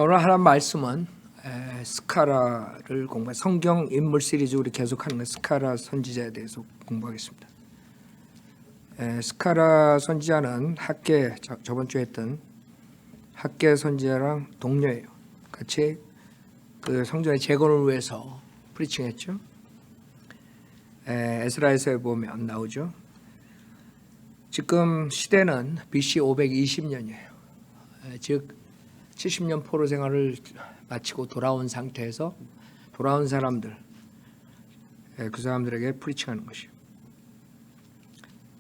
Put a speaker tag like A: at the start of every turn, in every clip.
A: 오늘 하나님 말씀은 스카라를 공부해 성경 인물 시리즈 우리 계속하는 스카라 선지자에 대해서 공부하겠습니다. 스카라 선지자는 학계 저번 주에 했던 학계 선지자랑 동료예요. 같이 그 성전의 재건을 위해서 프리칭했죠. 에스라에서 보면 나오죠. 지금 시대는 BC 520년이에요. 즉 70년 포로 생활을 마치고 돌아온 상태에서 돌아온 사람들, 그 사람들에게 프리칭하는 것이에요.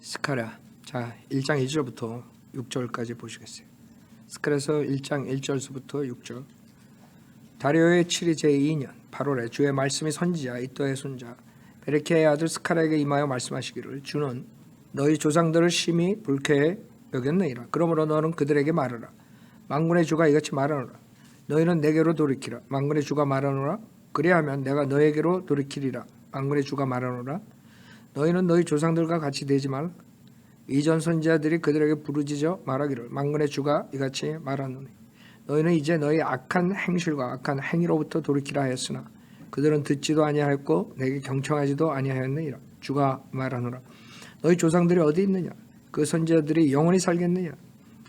A: 스카랴, 자 1장 1절부터 6절까지 보시겠어요. 스카랴서 1장 1절부터 6절. 다리오의 7위 제2년 8월에 주의 말씀이 선지자 이도의 손자 베레키야의 아들 스카랴에게 임하여 말씀하시기를 주는 너희 조상들을 심히 불쾌해 여겼느니라. 그러므로 너는 그들에게 말하라. 만군의 주가 이같이 말하노라. 너희는 내게로 돌이키라. 만군의 주가 말하노라. 그리하면 내가 너에게로 돌이키리라. 만군의 주가 말하노라. 너희는 너희 조상들과 같이 되지 말라. 이전 선지자들이 그들에게 부르짖어 말하기를 만군의 주가 이같이 말하노니 너희는 이제 너희 악한 행실과 악한 행위로부터 돌이키라 하였으나 그들은 듣지도 아니하였고 내게 경청하지도 아니하였느니라. 주가 말하노라. 너희 조상들이 어디 있느냐? 그 선지자들이 영원히 살겠느냐?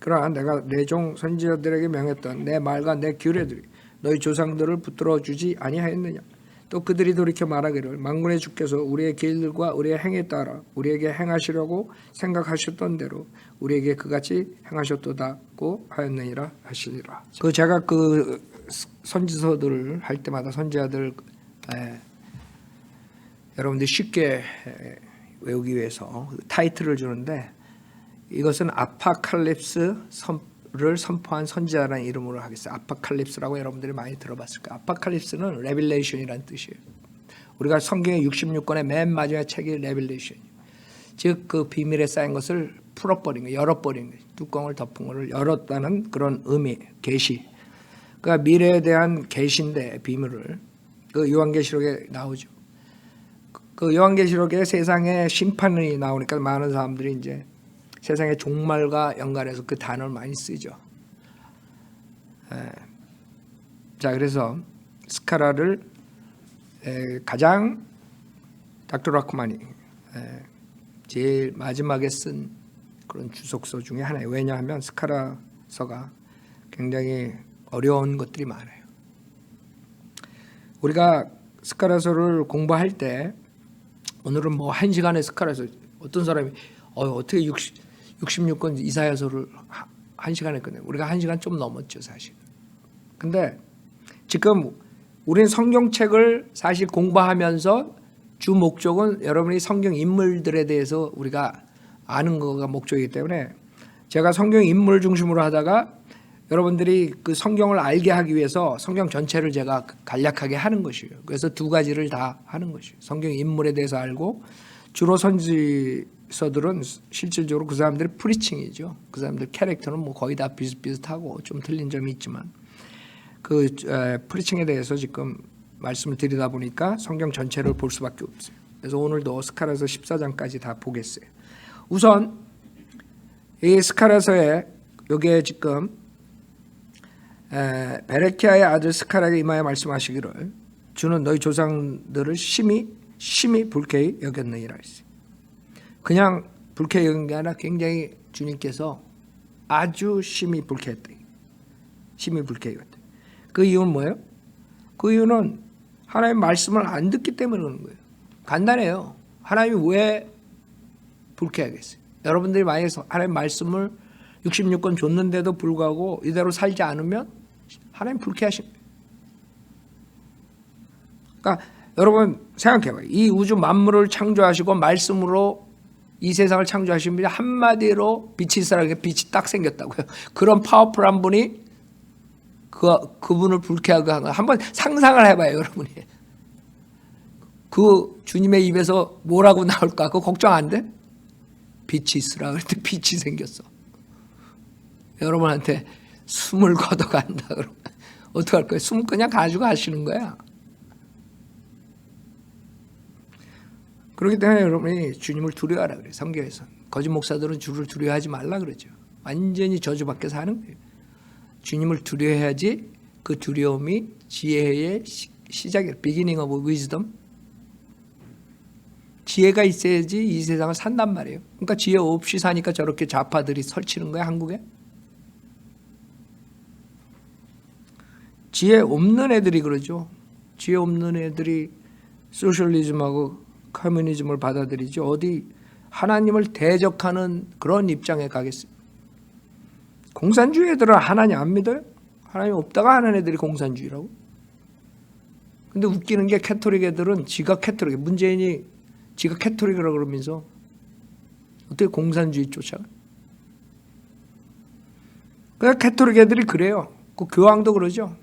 A: 그러나 내가 내 종 선지자들에게 명했던 내 말과 내 규례들이 너희 조상들을 붙들어 주지 아니하였느냐? 또 그들이 돌이켜 말하기를 만군의 주께서 우리의 길들과 우리의 행에 따라 우리에게 행하시려고 생각하셨던 대로 우리에게 그같이 행하셨도다고 하였느니라 하시리라. 제가 그 선지서들을 할 때마다 선지자들 여러분들이 쉽게 외우기 위해서 타이틀을 주는데 이것은 아파칼립스를 선포한 선지자라는 이름으로 하겠어요. 아파칼립스라고 여러분들이 많이 들어봤을 거예요. 아파칼립스는 레빌레이션이라는 뜻이에요. 우리가 성경의 66권의 맨 마지막 책이 레빌레이션이에요. 즉 그 비밀에 쌓인 것을 풀어버린 거예요. 열어버린 거예요. 뚜껑을 덮은 것을 열었다는 그런 의미, 계시. 그러니까 미래에 대한 계시인데 비밀을 그 요한계시록에 나오죠. 그 요한계시록에 세상에 심판이 나오니까 많은 사람들이 이제 세상의 종말과 연관해서 그 단어를 많이 쓰죠. 자, 그래서 스카라를 가장 닥터 라크만이 제일 마지막에 쓴 그런 주석서 중에 하나예요. 왜냐하면 스카라서가 굉장히 어려운 것들이 많아요. 우리가 스카라서를 공부할 때 오늘은 뭐 1시간에 스카라서 어떤 사람이 어떻게 66권 이사야서를 1시간에 끝내. 우리가 1시간 좀 넘었죠, 사실. 근데 지금 우리는 성경책을 사실 공부하면서 주 목적은 여러분이 성경 인물들에 대해서 우리가 아는 거가 목적이기 때문에 제가 성경 인물 중심으로 하다가 여러분들이 그 성경을 알게 하기 위해서 성경 전체를 제가 간략하게 하는 것이에요. 그래서 두 가지를 다 하는 것이에요. 성경 인물에 대해서 알고 주로 선지서들은 실질적으로 그 사람들의 프리칭이죠. 그 사람들 캐릭터는 뭐 거의 다 비슷비슷하고 좀 틀린 점이 있지만 그 프리칭에 대해서 지금 말씀을 드리다 보니까 성경 전체를 볼 수밖에 없어요. 그래서 오늘도 스카랴서 14장까지 다 보겠어요. 우선 이 스카랴서에 여기에 지금 베레키야의 아들 스카랴에게 임하여 말씀하시기를 주는 너희 조상들을 심히 불쾌히 여겼느니라 했어요. 그냥 불쾌히 여긴 게 아니라 굉장히 주님께서 아주 심히 불쾌했다. 심히 불쾌히 여겼다. 그 이유는 뭐예요? 그 이유는 하나님의 말씀을 안 듣기 때문에 그러는 거예요. 간단해요. 하나님이 왜 불쾌하겠어요? 여러분들이 만약에 하나님의 말씀을 66권 줬는데도 불구하고 이대로 살지 않으면 하나님 불쾌하신 거예요. 그러니까 여러분 생각해봐요. 이 우주 만물을 창조하시고 말씀으로 이 세상을 창조하신 분이 한마디로 빛이 있으라고 빛이 딱 생겼다고요. 그런 파워풀한 분이 그분을 불쾌하게 한 거 한번 상상을 해봐요, 여러분이. 그 주님의 입에서 뭐라고 나올까? 그거 걱정 안 돼? 빛이 있으라 그랬더니 빛이 생겼어. 여러분한테 숨을 걷어간다 그러면 어떻게 할 거예요? 숨 그냥 가지고 하시는 거야. 그렇기 때문에 여러분이 주님을 두려워하라 그래요. 성경에서. 거짓 목사들은 주를 두려워하지 말라 그러죠. 완전히 저주밖에 사는 거예요. 주님을 두려워해야지 그 두려움이 지혜의 시작이에요. beginning of wisdom. 지혜가 있어야지 이 세상을 산단 말이에요. 그러니까 지혜 없이 사니까 저렇게 좌파들이 설치는 거야, 한국에. 지혜 없는 애들이 그러죠. 지혜 없는 애들이 소셜리즘하고 커뮤니즘을 받아들이죠. 어디 하나님을 대적하는 그런 입장에 가겠습니다. 공산주의 애들은 하나님 안 믿어요? 하나님 없다가 하는 애들이 공산주의라고? 근데 웃기는 게 캐토릭 애들은 지가 캐토릭, 문재인이 지가 캐토릭이라고 그러면서 어떻게 공산주의 쫓아가? 그냥 캐토릭 애들이 그래요. 그 교황도 그러죠.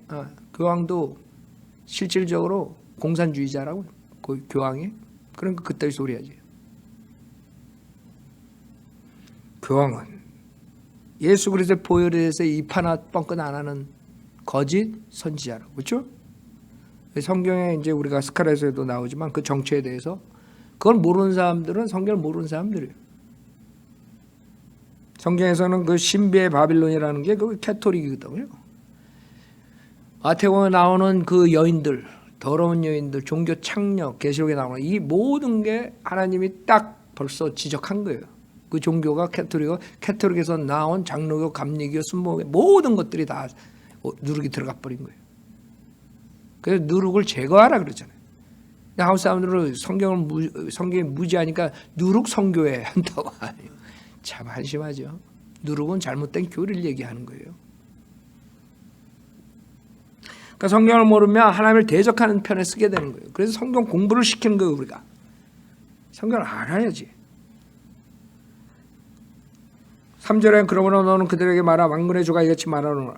A: 교황도 실질적으로 공산주의자라고, 그 교황이. 그러니까 그따위 소리 하지. 교황은 예수 그리스도의 보혈에 대해서 입 하나 뻥끗 안 하는 거짓 선지자라고. 그렇죠? 성경에 이제 우리가 스카랴서에도 나오지만 그 정체에 대해서 그걸 모르는 사람들은 성경을 모르는 사람들이에요. 성경에서는 그 신비의 바빌론이라는 게 그 캐토릭이거든요. 마태복음에 나오는 그 여인들, 더러운 여인들, 종교 착력, 계시록에 나오는 이 모든 게 하나님이 딱 벌써 지적한 거예요. 그 종교가 캐토릭에서 나온 장로교, 감리교, 순복교 모든 것들이 다 누룩이 들어가 버린 거예요. 그래서 누룩을 제거하라 그러잖아요. 한국 사람들은 성경이 무지하니까 누룩 성교회 한다고 하요. 참 한심하죠. 누룩은 잘못된 교리를 얘기하는 거예요. 그러니까 성경을 모르면 하나님을 대적하는 편에 쓰게 되는 거예요. 그래서 성경 공부를 시키는 거예요, 우리가. 성경을 알아야지. 3절에 그러므로 너는 그들에게 말하 만군의 주가 이같이 말하노라.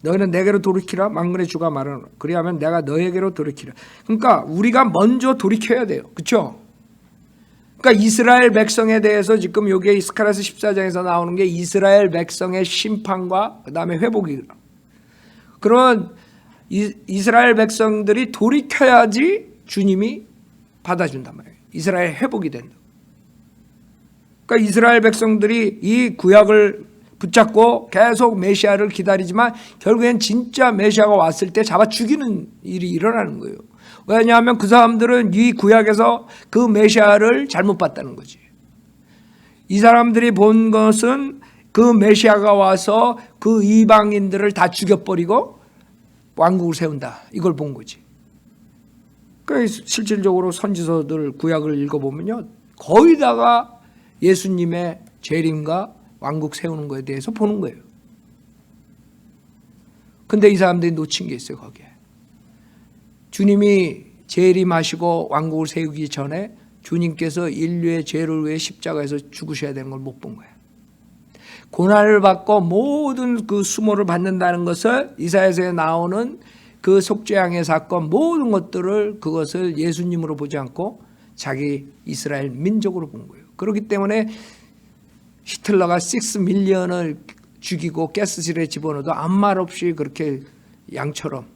A: 너희는 내게로 돌이키라. 만군의 주가 말하노라. 그리하면 내가 너에게로 돌이키라. 그러니까 우리가 먼저 돌이켜야 돼요. 그렇죠? 그러니까 이스라엘 백성에 대해서 지금 여기에 스가랴서 14장에서 나오는 게 이스라엘 백성의 심판과 그 다음에 회복이에요. 그런 이스라엘 백성들이 돌이켜야지 주님이 받아준단 말이에요. 이스라엘 회복이 된다. 그러니까 이스라엘 백성들이 이 구약을 붙잡고 계속 메시아를 기다리지만 결국엔 진짜 메시아가 왔을 때 잡아 죽이는 일이 일어나는 거예요. 왜냐하면 그 사람들은 이 구약에서 그 메시아를 잘못 봤다는 거지. 이 사람들이 본 것은 그 메시아가 와서 그 이방인들을 다 죽여버리고 왕국을 세운다. 이걸 본 거지. 그러니까 실질적으로 선지서들 구약을 읽어보면요. 거의 다가 예수님의 재림과 왕국 세우는 거에 대해서 보는 거예요. 근데 이 사람들이 놓친 게 있어요, 거기에. 주님이 재림하시고 왕국을 세우기 전에 주님께서 인류의 죄를 위해 십자가에서 죽으셔야 되는 걸 못 본 거예요. 고난을 받고 모든 그 수모를 받는다는 것을 이사야서에 나오는 그 속죄양의 사건 모든 것들을 그것을 예수님으로 보지 않고 자기 이스라엘 민족으로 본 거예요. 그렇기 때문에 히틀러가 6밀리언을 죽이고 가스실에 집어넣어도 아무 말 없이 그렇게 양처럼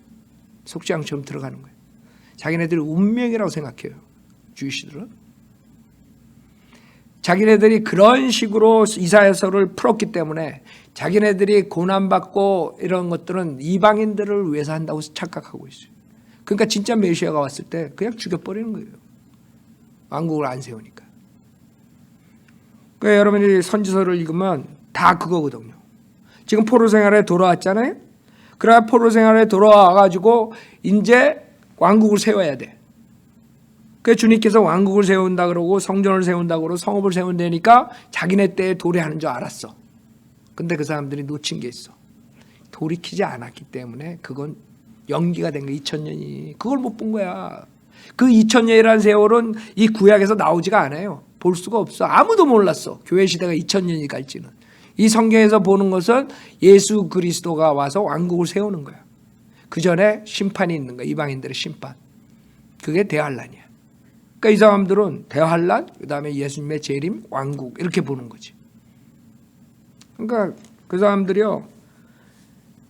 A: 속죄양처럼 들어가는 거예요. 자기네들이 운명이라고 생각해요. 주이시들은. 자기네들이 그런 식으로 이사야서를 풀었기 때문에 자기네들이 고난받고 이런 것들은 이방인들을 위해서 한다고 착각하고 있어요. 그러니까 진짜 메시아가 왔을 때 그냥 죽여버리는 거예요. 왕국을 안 세우니까. 그러니까 여러분이 선지서를 읽으면 다 그거거든요. 지금 포로 생활에 돌아왔잖아요. 그래야 포로 생활에 돌아와가지고 이제 왕국을 세워야 돼. 그래서 주님께서 왕국을 세운다 그러고 성전을 세운다 그러고 성읍을 세운다니까 자기네 때에 도래하는 줄 알았어. 근데 그 사람들이 놓친 게 있어. 돌이키지 않았기 때문에 그건 연기가 된 거야. 2000년이. 그걸 못 본 거야. 그 2000년이라는 세월은 이 구약에서 나오지가 않아요. 볼 수가 없어. 아무도 몰랐어. 교회 시대가 2000년이 갈지는. 이 성경에서 보는 것은 예수 그리스도가 와서 왕국을 세우는 거야. 그 전에 심판이 있는 거야. 이방인들의 심판. 그게 대환란이야. 그러니까 이 사람들은 대환란, 그 다음에 예수님의 재림, 왕국 이렇게 보는 거지. 그러니까 그 사람들이요.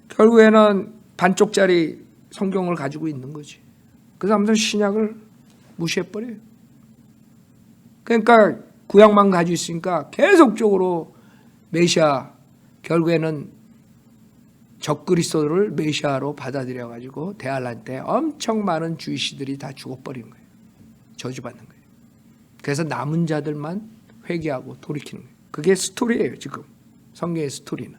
A: 결국에는 반쪽짜리 성경을 가지고 있는 거지. 그 사람들은 신약을 무시해버려요. 그러니까 구약만 가지고 있으니까 계속적으로 메시아 결국에는 적그리스도를 메시아로 받아들여 가지고 대환란 때 엄청 많은 주이시들이 다 죽어버리는 거예요. 저주받는 거예요. 그래서 남은 자들만 회개하고 돌이키는 거예요. 그게 스토리예요. 지금 성경의 스토리는.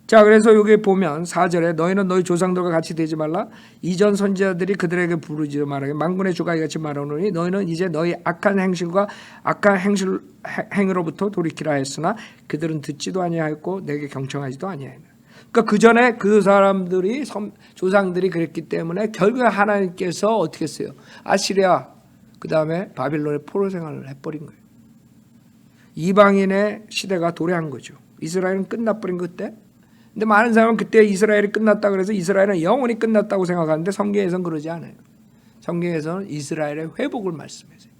A: 자, 그래서 여기 보면 4절에 너희는 너희 조상들과 같이 되지 말라. 이전 선지자들이 그들에게 부르짖어 말하기를 만군의 주가 이같이 말하노니 너희는 이제 너희 악한 행실과 악한 행위로부터 돌이키라 했으나 그들은 듣지도 아니하였고 내게 경청하지도 아니하였느니라. 그러니까 그 전에 그 사람들이 조상들이 그랬기 때문에 결국에 하나님께서 어떻게 했어요? 아시리아 그 다음에 바빌론의 포로 생활을 해버린 거예요. 이방인의 시대가 도래한 거죠. 이스라엘은 끝나버린 그때. 근데 많은 사람은 그때 이스라엘이 끝났다 그래서 이스라엘은 영원히 끝났다고 생각하는데 성경에서는 그러지 않아요. 성경에서는 이스라엘의 회복을 말씀하세요.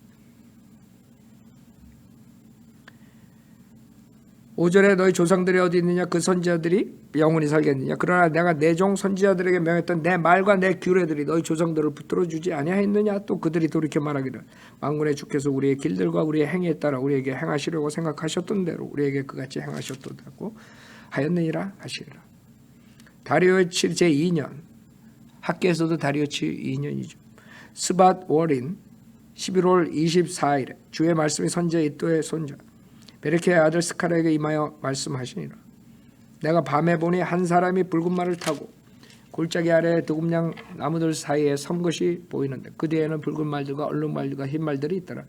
A: 5절에 너희 조상들이 어디 있느냐 그 선지자들이 영원히 살겠느냐 그러나 내가 내 종 선지자들에게 명했던 내 말과 내 규례들이 너희 조상들을 붙들어 주지 아니하였느냐 또 그들이 돌이켜 말하기를 만군의 주께서 우리의 길들과 우리의 행위에 따라 우리에게 행하시려고 생각하셨던 대로 우리에게 그같이 행하셨다고 하였느니라 하시리라. 다리오 제2년 학계에서도 다리오 제2년이죠. 스밧 월인 11월 24일에 주의 말씀이 선지자 이또의 손자 베레키의 아들 스가랴에게 임하여 말씀하시니라. 내가 밤에 보니 한 사람이 붉은 말을 타고 골짜기 아래 두금냥 나무들 사이에 선 것이 보이는데 그 뒤에는 붉은 말들과 얼룩 말들과 흰 말들이 있더라.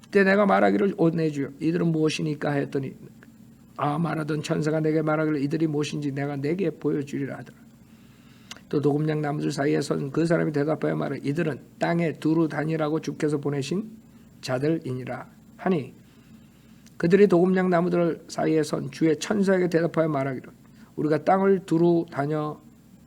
A: 그때 내가 말하기를 오 내 주여 이들은 무엇이니까 하였더니 말하던 천사가 내게 말하기를 이들이 무엇인지 내가 내게 보여주리라 하더라. 또 두금냥 나무들 사이에 선 그 사람이 대답하여 말하기를 이들은 땅에 두루 다니라고 주께서 보내신 자들이니라 하니 그들이 도금냥 나무들 사이에 선 주의 천사에게 대답하여 말하기를 우리가 땅을 두루 다녀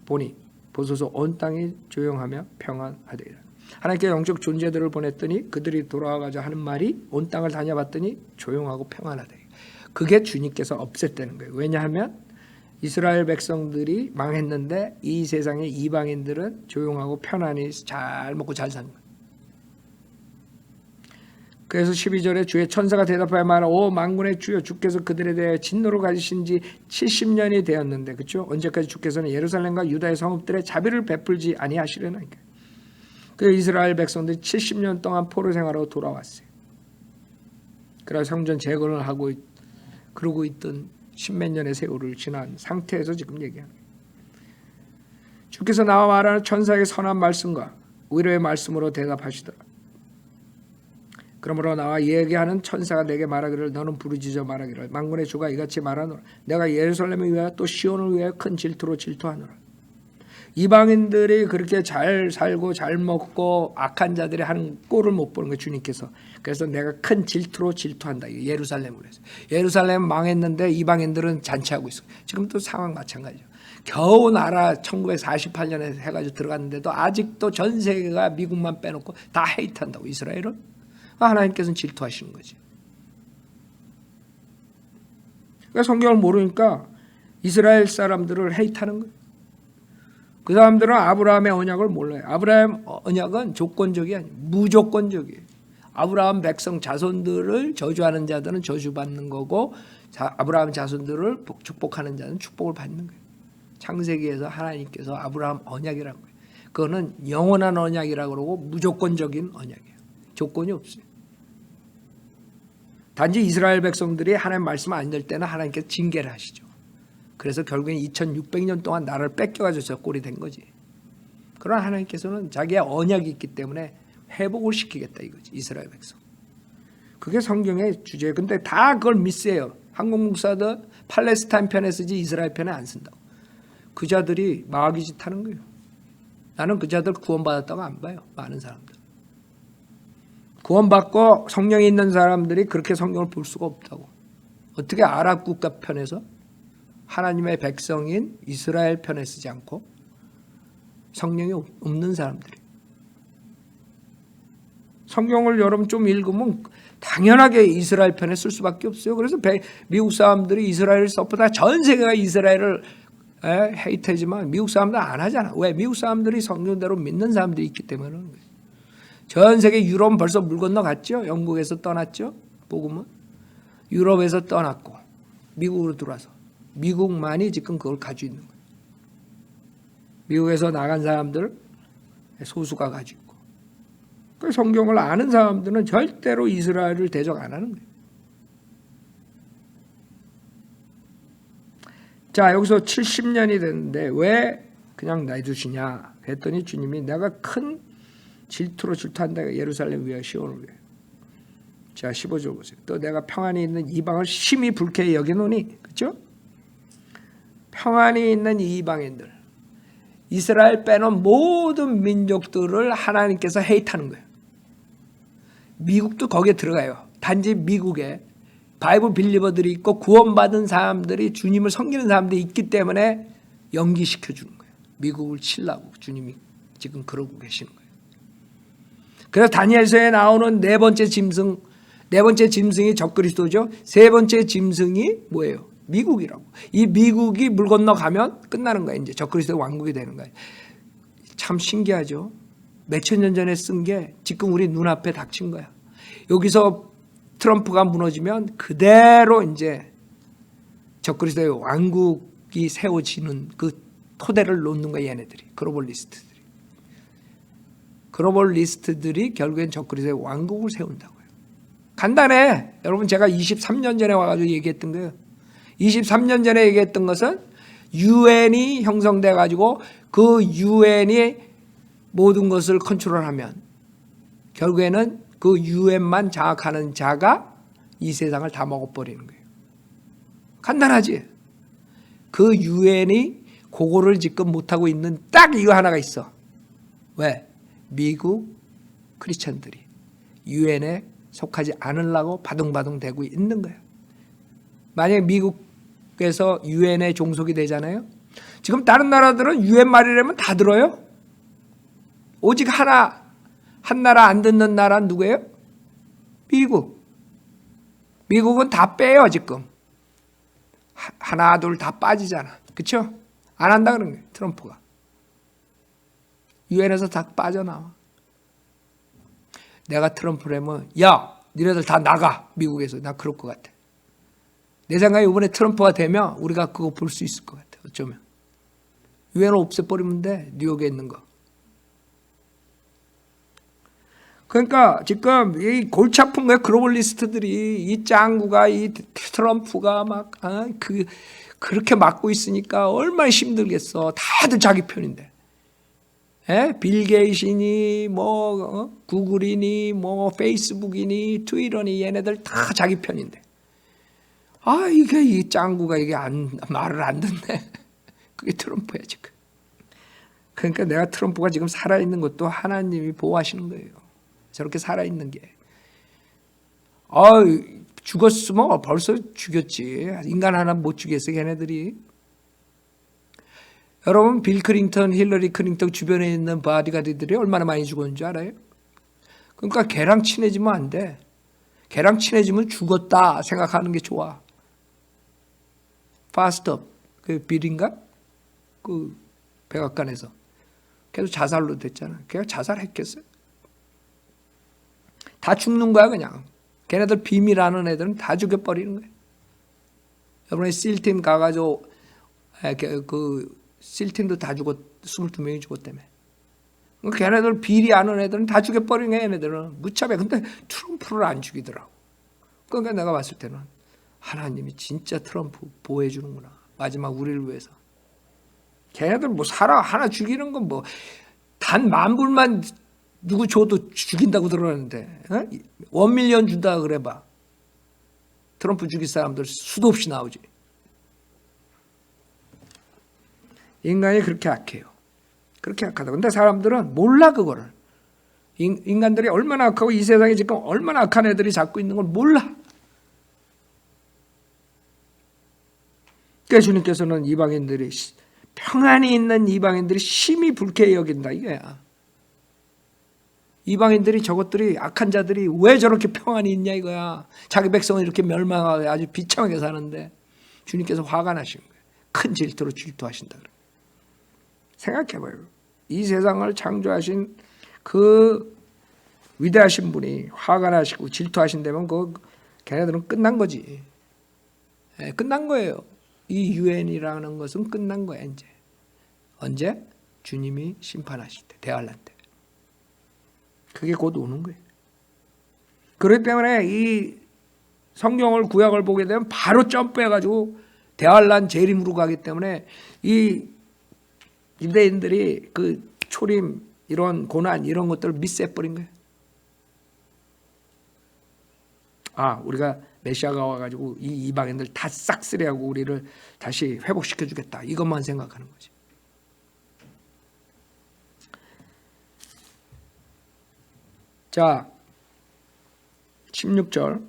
A: 보니 보소서 온 땅이 조용하며 평안하되리라. 하나님께 영적 존재들을 보냈더니 그들이 돌아와가자 하는 말이 온 땅을 다녀봤더니 조용하고 평안하되. 그게 주님께서 없앴다는 거예요. 왜냐하면 이스라엘 백성들이 망했는데 이 세상의 이방인들은 조용하고 편안히 잘 먹고 잘 사는 거예요. 그래서 12절에 주의 천사가 대답하여 말하라 오 만군의 주여 주께서 그들에 대해 진노를 가지신 지 70년이 되었는데 그렇죠? 언제까지 주께서는 예루살렘과 유다의 성읍들의 자비를 베풀지 아니하시려나. 그 이스라엘 백성들이 70년 동안 포로 생활하고 돌아왔어요. 그래서 성전 재건을 하고 그러고 있던 십몇 년의 세월을 지난 상태에서 지금 얘기하는 거예요. 주께서 나와 말하는 천사에게 선한 말씀과 위로의 말씀으로 대답하시더라. 그러므로 나와 얘기하는 천사가 내게 말하기를 너는 부르짖어 말하기를 만군의 주가 이같이 말하노라. 내가 예루살렘을 위하여 또 시온을 위하여 큰 질투로 질투하노라. 이방인들이 그렇게 잘 살고 잘 먹고 악한 자들이 하는 꼴을 못 보는 거예요. 주님께서. 그래서 내가 큰 질투로 질투한다. 예루살렘을 해서. 예루살렘 망했는데 이방인들은 잔치하고 있어요. 지금도 상황 마찬가지죠. 겨우 나라 1948년에 해가지고 들어갔는데도 아직도 전 세계가 미국만 빼놓고 다 헤이트한다고 이스라엘은. 하나님께서는 질투하시는 거지. 그러니까 성경을 모르니까 이스라엘 사람들을 헤이트하는 거예요. 그 사람들은 아브라함의 언약을 몰라요. 아브라함 언약은 조건적이 아니에요. 무조건적이에요. 아브라함 백성 자손들을 저주하는 자들은 저주받는 거고 아브라함 자손들을 축복하는 자는 축복을 받는 거예요. 창세기에서 하나님께서 아브라함 언약이라는 거예요. 그거는 영원한 언약이라고 그러고 무조건적인 언약이에요. 조건이 없어요. 단지 이스라엘 백성들이 하나님 말씀 안 될 때는 하나님께서 징계를 하시죠. 그래서 결국엔 2600년 동안 나를 뺏겨가지고 저 꼴이 된 거지. 그러나 하나님께서는 자기의 언약이 있기 때문에 회복을 시키겠다 이거지. 이스라엘 백성. 그게 성경의 주제예요. 근데 다 그걸 미스해요. 한국 목사도 팔레스타인 편에 쓰지 이스라엘 편에 안 쓴다고. 그 자들이 마귀 짓 하는 거예요. 나는 그 자들 구원받았다고 안 봐요. 많은 사람들. 구원받고 성령이 있는 사람들이 그렇게 성경을 볼 수가 없다고. 어떻게 아랍 국가 편에서 하나님의 백성인 이스라엘 편에 쓰지 않고 성령이 없는 사람들이. 성경을 여러분 좀 읽으면 당연하게 이스라엘 편에 쓸 수밖에 없어요. 그래서 미국 사람들이 이스라엘을 서포트하고 전 세계가 이스라엘을 헤이트하지만 미국 사람들은 안 하잖아. 왜? 미국 사람들이 성경대로 믿는 사람들이 있기 때문에 그런 거예요. 전 세계 유럽은 벌써 물 건너갔죠. 영국에서 떠났죠. 복음은 유럽에서 떠났고 미국으로 들어와서 미국만이 지금 그걸 가지고 있는 거예요. 미국에서 나간 사람들 소수가 가지고 있고, 그 성경을 아는 사람들은 절대로 이스라엘을 대적 안 하는 거예요. 자, 여기서 70년이 됐는데 왜 그냥 놔두시냐 했더니 주님이 내가 큰 질투로 질투한다. 예루살렘 위하여 시온을 위하여. 자, 15절 보세요. 또 내가 평안히 있는 이방을 심히 불쾌히 여기노니, 그렇죠? 평안히 있는 이방인들, 이스라엘 빼놓은 모든 민족들을 하나님께서 헤이트하는 거예요. 미국도 거기에 들어가요. 단지 미국에 바이블 빌리버들이 있고 구원받은 사람들이 주님을 섬기는 사람들이 있기 때문에 연기시켜 주는 거예요. 미국을 치려고 주님이 지금 그러고 계시는 거예요. 그래서 다니엘서에 나오는 네 번째 짐승이 적그리스도죠. 세 번째 짐승이 뭐예요? 미국이라고. 이 미국이 물 건너가면 끝나는 거예요. 이제 적그리스도의 왕국이 되는 거예요. 참 신기하죠. 몇천 년 전에 쓴 게 지금 우리 눈앞에 닥친 거야. 여기서 트럼프가 무너지면 그대로 이제 적그리스도의 왕국이 세워지는 그 토대를 놓는 거야. 얘네들이. 글로벌리스트들이 결국엔 적그리스도의 왕국을 세운다고요. 간단해. 여러분, 제가 23년 전에 와가지고 얘기했던 거예요. 23년 전에 얘기했던 것은 유엔이 형성돼 가지고 그 유엔이 모든 것을 컨트롤하면 결국에는 그 유엔만 장악하는 자가 이 세상을 다 먹어버리는 거예요. 간단하지? 그 유엔이 그거를 지금 못하고 있는 딱 이거 하나가 있어. 왜? 미국 크리스천들이 유엔에 속하지 않으려고 바둥바둥 대고 있는 거예요. 만약에 미국에서 유엔에 종속이 되잖아요. 지금 다른 나라들은 유엔 말이라면 다 들어요. 오직 한 나라 안 듣는 나라는 누구예요? 미국. 미국은 다 빼요 지금. 하나 둘 다 빠지잖아. 그렇죠? 안 한다 그런 거예요. 트럼프가. 유엔에서 다 빠져나와. 내가 트럼프라면 야 니네들 다 나가 미국에서. 나 그럴 것 같아. 내 생각에 이번에 트럼프가 되면 우리가 그거 볼 수 있을 것 같아. 어쩌면. 유엔을 없애버리면 돼. 뉴욕에 있는 거. 그러니까 지금 이 골치 아픈 거야. 글로벌리스트들이 이 짱구가 이 트럼프가 막 그렇게 막고 있으니까 얼마나 힘들겠어. 다들 자기 편인데. 빌 게이츠니 뭐 구글이니 뭐 페이스북이니 트위터니 얘네들 다 자기 편인데. 이게 이 짱구가 이게 말을 안 듣네. 그게 트럼프야 지금. 그러니까 내가 트럼프가 지금 살아있는 것도 하나님이 보호하시는 거예요. 저렇게 살아있는 게. 죽었으면 벌써 죽였지. 인간 하나 못 죽였어 걔네들이. 여러분 빌 클린턴, 힐러리 클린턴 주변에 있는 바디가드들이 얼마나 많이 죽었는 줄 알아요? 그러니까 걔랑 친해지면 안 돼. 걔랑 친해지면 죽었다 생각하는 게 좋아. 파스트업 그 빌인가? 그 백악관에서 걔도 자살로 됐잖아. 걔가 자살했겠어요? 다 죽는 거야 그냥. 걔네들 비밀하는 애들은 다 죽여버리는 거예요. 여러분의 실팀 가가지고 그 실팀도 다 죽었 22명이 죽었다며. 걔네들 비리 아는 애들은 다 죽여버리는 거야. 얘네들은 무차별. 근데 트럼프를 안 죽이더라고. 그러니까 내가 봤을 때는 하나님이 진짜 트럼프 보호해 주는구나. 마지막 우리를 위해서. 걔네들 뭐 살아 하나 죽이는 건 뭐 단 10,000불만 누구 줘도 죽인다고 들었는데 1밀리언 준다 그래봐. 트럼프 죽일 사람들 수도 없이 나오지. 인간이 그렇게 악해요. 그렇게 악하다. 근데 사람들은 몰라 그거를. 인간들이 얼마나 악하고 이 세상에 지금 얼마나 악한 애들이 잡고 있는 걸 몰라. 그래서 주님께서는 이방인들이 평안히 있는 이방인들이 심히 불쾌히 여긴다 이거야. 이방인들이 저것들이 악한 자들이 왜 저렇게 평안히 있냐 이거야. 자기 백성은 이렇게 멸망하고 아주 비참하게 사는데 주님께서 화가 나신 거예요. 큰 질투로 질투하신다 그래요. 생각해봐요. 이 세상을 창조하신 그 위대하신 분이 화가 나시고 질투하신다면 걔네들은 끝난 거지. 끝난 거예요. 이 유엔이라는 것은 끝난 거야 이제. 언제? 주님이 심판하실 때, 대환란 때. 그게 곧 오는 거예요. 그렇기 때문에 이 성경을 구약을 보게 되면 바로 점프해가지고 대환란 재림으로 가기 때문에 이 유대인들이 그 초림 이런 고난 이런 것들을 미스해버린 거예요. 우리가 메시아가 와가지고 이 이방인들 다 싹쓸이하고 우리를 다시 회복시켜주겠다 이것만 생각하는 거지. 자, 16절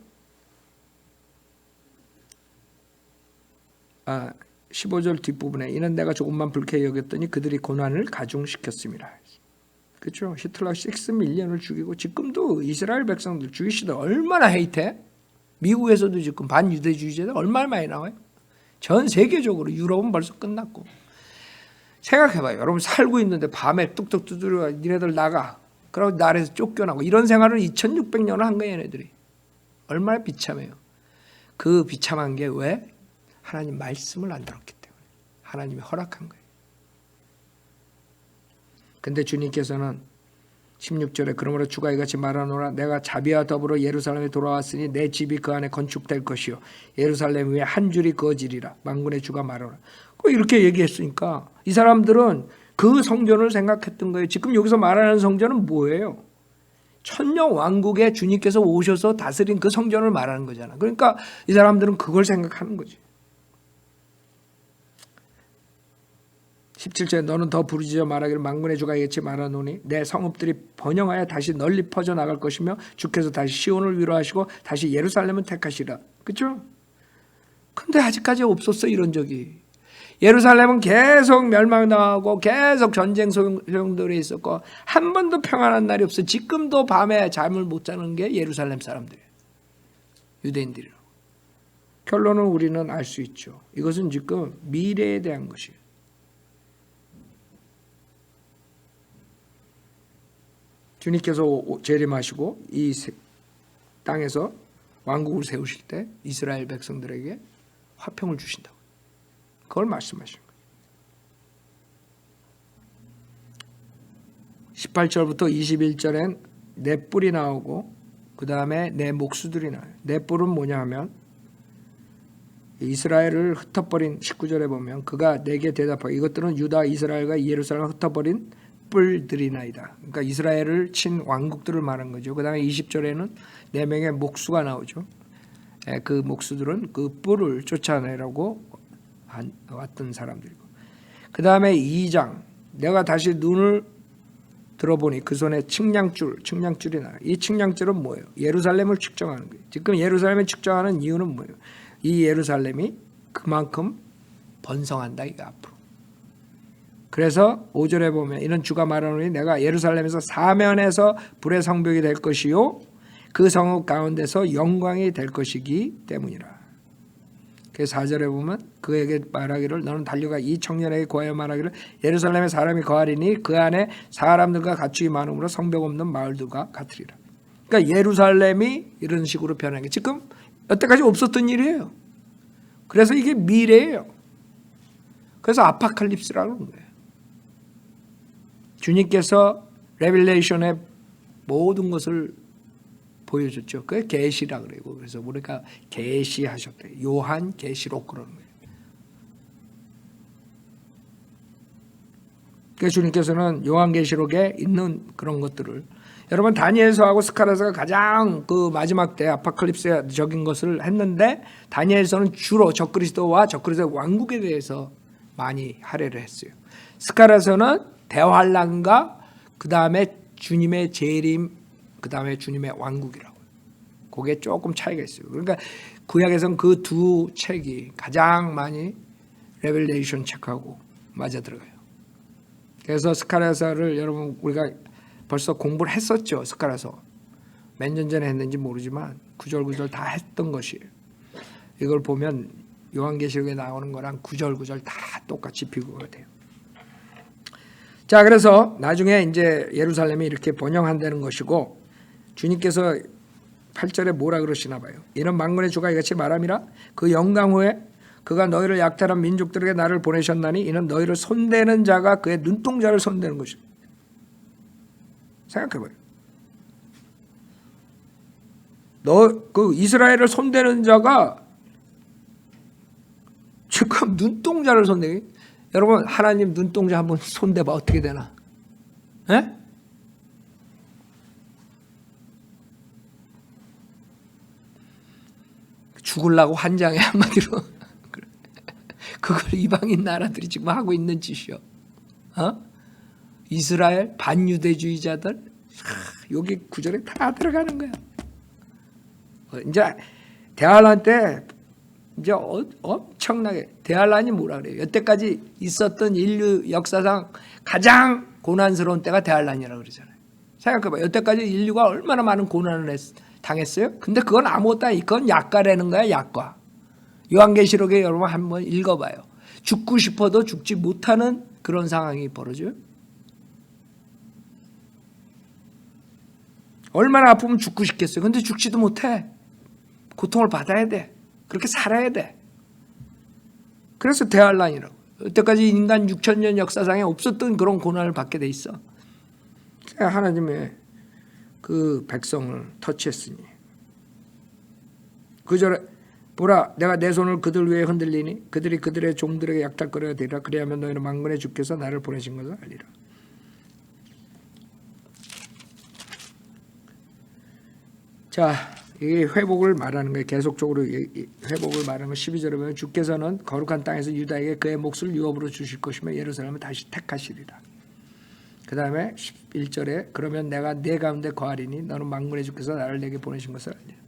A: 15절 뒷부분에 이는 내가 조금만 불쾌히 여겼더니 그들이 고난을 가중시켰습니다. 그렇죠? 히틀러 6밀리언을 죽이고 지금도 이스라엘 백성들 주이시들 얼마나 헤이트해? 미국에서도 지금 반유대주의자들 얼마나 많이 나와요? 전 세계적으로. 유럽은 벌써 끝났고. 생각해봐요. 여러분 살고 있는데 밤에 뚝뚝 두드려 니네들 나가. 그러고 나라에서 쫓겨나고 이런 생활을 2600년을 한 거예요. 얘네들이. 얼마나 비참해요. 그 비참한 게 왜? 하나님 말씀을 안 들었기 때문에. 하나님이 허락한 거예요. 근데 주님께서는 16절에 그러므로 주가 이같이 말하노라 내가 자비와 더불어 예루살렘에 돌아왔으니 내 집이 그 안에 건축될 것이요 예루살렘 위에 한 줄이 그어지리라 만군의 주가 말하노라. 이렇게 얘기했으니까 이 사람들은 그 성전을 생각했던 거예요. 지금 여기서 말하는 성전은 뭐예요? 천년 왕국에 주님께서 오셔서 다스린 그 성전을 말하는 거잖아. 그러니까 이 사람들은 그걸 생각하는 거지. 17절에 너는 더 부르짖어 말하기를 만군의 주가 이같이 말하노니 내 성읍들이 번영하여 다시 널리 퍼져나갈 것이며 주께서 다시 시온을 위로하시고 다시 예루살렘을 택하시라. 그렇죠? 근데 아직까지 없었어 이런 적이. 예루살렘은 계속 멸망당하고 계속 전쟁 소용돌이에 있었고 한 번도 평안한 날이 없어. 지금도 밤에 잠을 못 자는 게 예루살렘 사람들이에요. 유대인들이라고. 결론은 우리는 알 수 있죠. 이것은 지금 미래에 대한 것이에요. 주님께서 재림하시고 이 땅에서 왕국을 세우실 때 이스라엘 백성들에게 화평을 주신다고. 그걸 말씀하신 거예요. 18절부터 21절엔 내 뿔이 나오고 그 다음에 내 목수들이 나와요. 내 뿔은 뭐냐 하면 이스라엘을 흩어버린 19절에 보면 그가 내게 대답하고 이것들은 유다 이스라엘과 예루살렘을 흩어버린 뿔들이나이다. 그러니까 이스라엘을 친 왕국들을 말한 거죠. 그 다음에 20절에는 4명의 목수가 나오죠. 그 목수들은 그 뿔을 쫓아내라고 왔던 사람들이고. 그 다음에 2장 내가 다시 눈을 들어보니 그 손에 측량줄이 나요. 이 측량줄은 뭐예요? 예루살렘을 측정하는 거예요. 지금 예루살렘을 측정하는 이유는 뭐예요? 이 예루살렘이 그만큼 번성한다 이거 앞으로. 그래서 5절에 보면 이런 주가 말하노니 내가 예루살렘에서 사면에서 불의 성벽이 될 것이요 그 성읍 가운데서 영광이 될 것이기 때문이라. 그래서 4절에 보면 그에게 말하기를 너는 달려가 이 청년에게 구하여 말하기를 예루살렘에 사람이 거하리니 그 안에 사람들과 가축이 많으므로 성벽 없는 마을들과 같으리라. 그러니까 예루살렘이 이런 식으로 변한 게 지금 여태까지 없었던 일이에요. 그래서 이게 미래예요. 그래서 아파칼립스라는 거예요. 주님께서 레빌레이션의 모든 것을 보여줬죠. 그게 계시라 그래요. 그래서 우리가 계시하셨대요. 요한 계시록 그러는 거예요. 그래서 주님께서는 요한 계시록에 있는 그런 것들을 여러분 다니엘서하고 스가랴서가 가장 그 마지막 때 아파칼립스적인 것을 했는데 다니엘서는 주로 적그리스도와 적그리스도의 왕국에 대해서 많이 할애를 했어요. 스가랴서는 대환란과 그 다음에 주님의 재림, 그 다음에 주님의 왕국이라고요. 그게 조금 차이가 있어요. 그러니까 구약에서는 그 두 책이 가장 많이 레벨레이션 책하고 맞아 들어가요. 그래서 스가랴서를 여러분 우리가 벌써 공부를 했었죠. 스가랴서 몇 년 전에 했는지 모르지만 구절구절 다 했던 것이에요. 이걸 보면 요한계시록에 나오는 거랑 구절구절 다 똑같이 비교가 돼요. 자, 그래서 나중에 이제 예루살렘이 이렇게 번영한다는 것이고 주님께서 8절에 뭐라 그러시나 봐요. 이런 만군의 주가 이같이 말함이라 그 영광 후에 그가 너희를 약탈한 민족들에게 나를 보내셨나니 이는 너희를 손대는 자가 그의 눈동자를 손대는 것이다. 생각해봐요. 그 이스라엘을 손대는 자가 지금 눈동자를 손대기. 여러분 하나님 눈동자 한번 손대봐 어떻게 되나? 에? 죽으려고 환장해 한마디로. 그걸 이방인 나라들이 지금 하고 있는 짓이요. 이스라엘 반유대주의자들 여기 구절에 다 들어가는 거야. 이제 대환란 때 이제 엄청나게 대환란이 뭐라 그래요? 여태까지 있었던 인류 역사상 가장 고난스러운 때가 대환란이라고 그러잖아요. 생각해봐. 여태까지 인류가 얼마나 많은 고난을 당했어요? 근데 그건 아무것도 아니고 그건 약과라는 거야. 약과. 요한계시록에 여러분 한번 읽어봐요. 죽고 싶어도 죽지 못하는 그런 상황이 벌어져요. 얼마나 아프면 죽고 싶겠어요. 근데 죽지도 못해. 고통을 받아야 돼. 그렇게 살아야 돼. 그래서 대환란이라고. 여태까지 인간 6,000년 역사상에 없었던 그런 고난을 받게 돼 있어. 하나님의 그 백성을 터치했으니. 그절에 보라 내가 내 손을 그들 위에 흔들리니 그들이 그들의 종들에게 약탈거려야 되리라. 그리하면 너희는 만군의 주께서 나를 보내신 것을 알리라. 자, 이게 회복을 말하는 거예요. 계속적으로 회복을 말하는 거. 12절에 보면 주께서는 거룩한 땅에서 유다에게 그의 몫을 유업으로 주실 것이며 예루살렘을 다시 택하시리라. 그 다음에 11절에 그러면 내가 내 가운데 거하리니 너는 만군의 주께서 나를 내게 보내신 것을 알리라.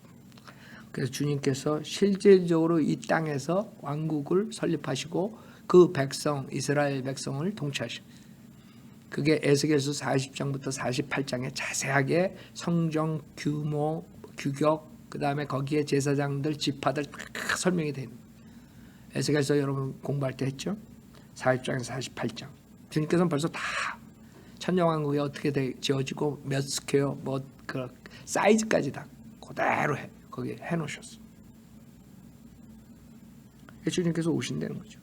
A: 그래서 주님께서 실질적으로 이 땅에서 왕국을 설립하시고 그 백성 이스라엘 백성을 통치하시고 그게 에스겔서 40장부터 48장에 자세하게 성정 규모 규격 그 다음에 거기에 제사장들 지파들 다 설명이 되는 에스겔서 여러분 공부할 때 했죠. 40장에서 48장 주님께서는 벌써 다 천년왕국이 어떻게 지어지고 몇 스퀘어 뭐 그 사이즈까지 다 그대로 거기에 해놓으셨어. 주님께서 오신다는 거죠.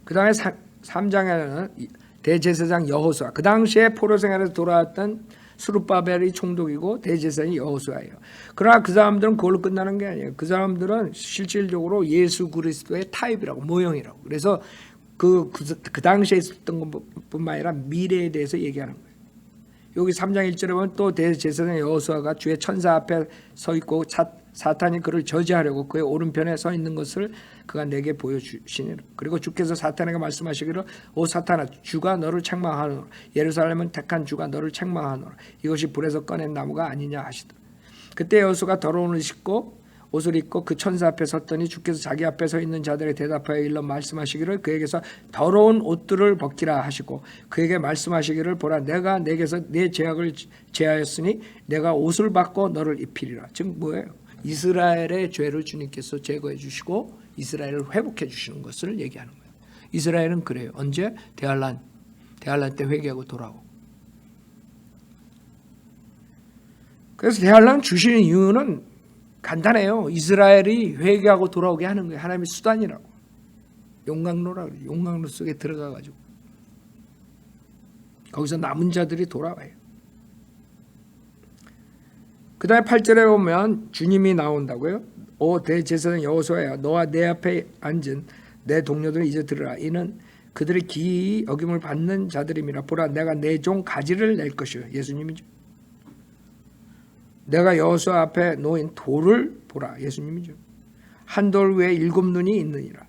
A: 그 다음에 3장에는 대제사장 여호수아 그 당시에 포로 생활에서 돌아왔던 스룹바벨이 총독이고 대제사장이 여호수아예요. 그러나 그 사람들은 그걸로 끝나는 게 아니에요. 그 사람들은 실질적으로 예수 그리스도의 타입이라고 모형이라고. 그래서 그 당시에 있었던 것뿐만 아니라 미래에 대해서 얘기하는 거예요. 여기 3장 1절에 보면 또 대제사장 여호수아가 주의 천사 앞에 서 있고 사탄이 그를 저지하려고 그의 오른편에 서 있는 것을 그가 내게 보여주시니라. 그리고 주께서 사탄에게 말씀하시기를 오 사탄아 주가 너를 책망하노라. 예루살렘은 택한 주가 너를 책망하노라. 이것이 불에서 꺼낸 나무가 아니냐 하시더라. 그때 여호수아가 더러운 옷을 입고 그 천사 앞에 섰더니 주께서 자기 앞에 서 있는 자들의 대답하여 일러 말씀하시기를 그에게서 더러운 옷들을 벗기라 하시고 그에게 말씀하시기를 보라 내가 내게서 내 죄악을 제하였으니 내가 옷을 받고 너를 입히리라. 즉 뭐예요? 이스라엘의 죄를 주님께서 제거해 주시고 이스라엘을 회복해 주시는 것을 얘기하는 거예요. 이스라엘은 그래요. 언제? 대환란 때 회개하고 돌아오고. 그래서 대환란 주시는 이유는 간단해요. 이스라엘이 회개하고 돌아오게 하는 거예요. 하나님의 수단이라고. 용광로라고 그래요. 용광로 속에 들어가가지고 거기서 남은 자들이 돌아와요. 그 다음에 8절에 보면 주님이 나온다고요. 오 대제사장 여호수아야 너와 내 앞에 앉은 내 동료들은 이제 들으라. 이는 그들의 기이 어김을 받는 자들임이라. 보라 내가 내 종 가지를 낼 것이요. 예수님이죠. 내가 여호수아 앞에 놓인 돌을 보라. 예수님이죠. 한 돌 위에 7눈이 있느니라.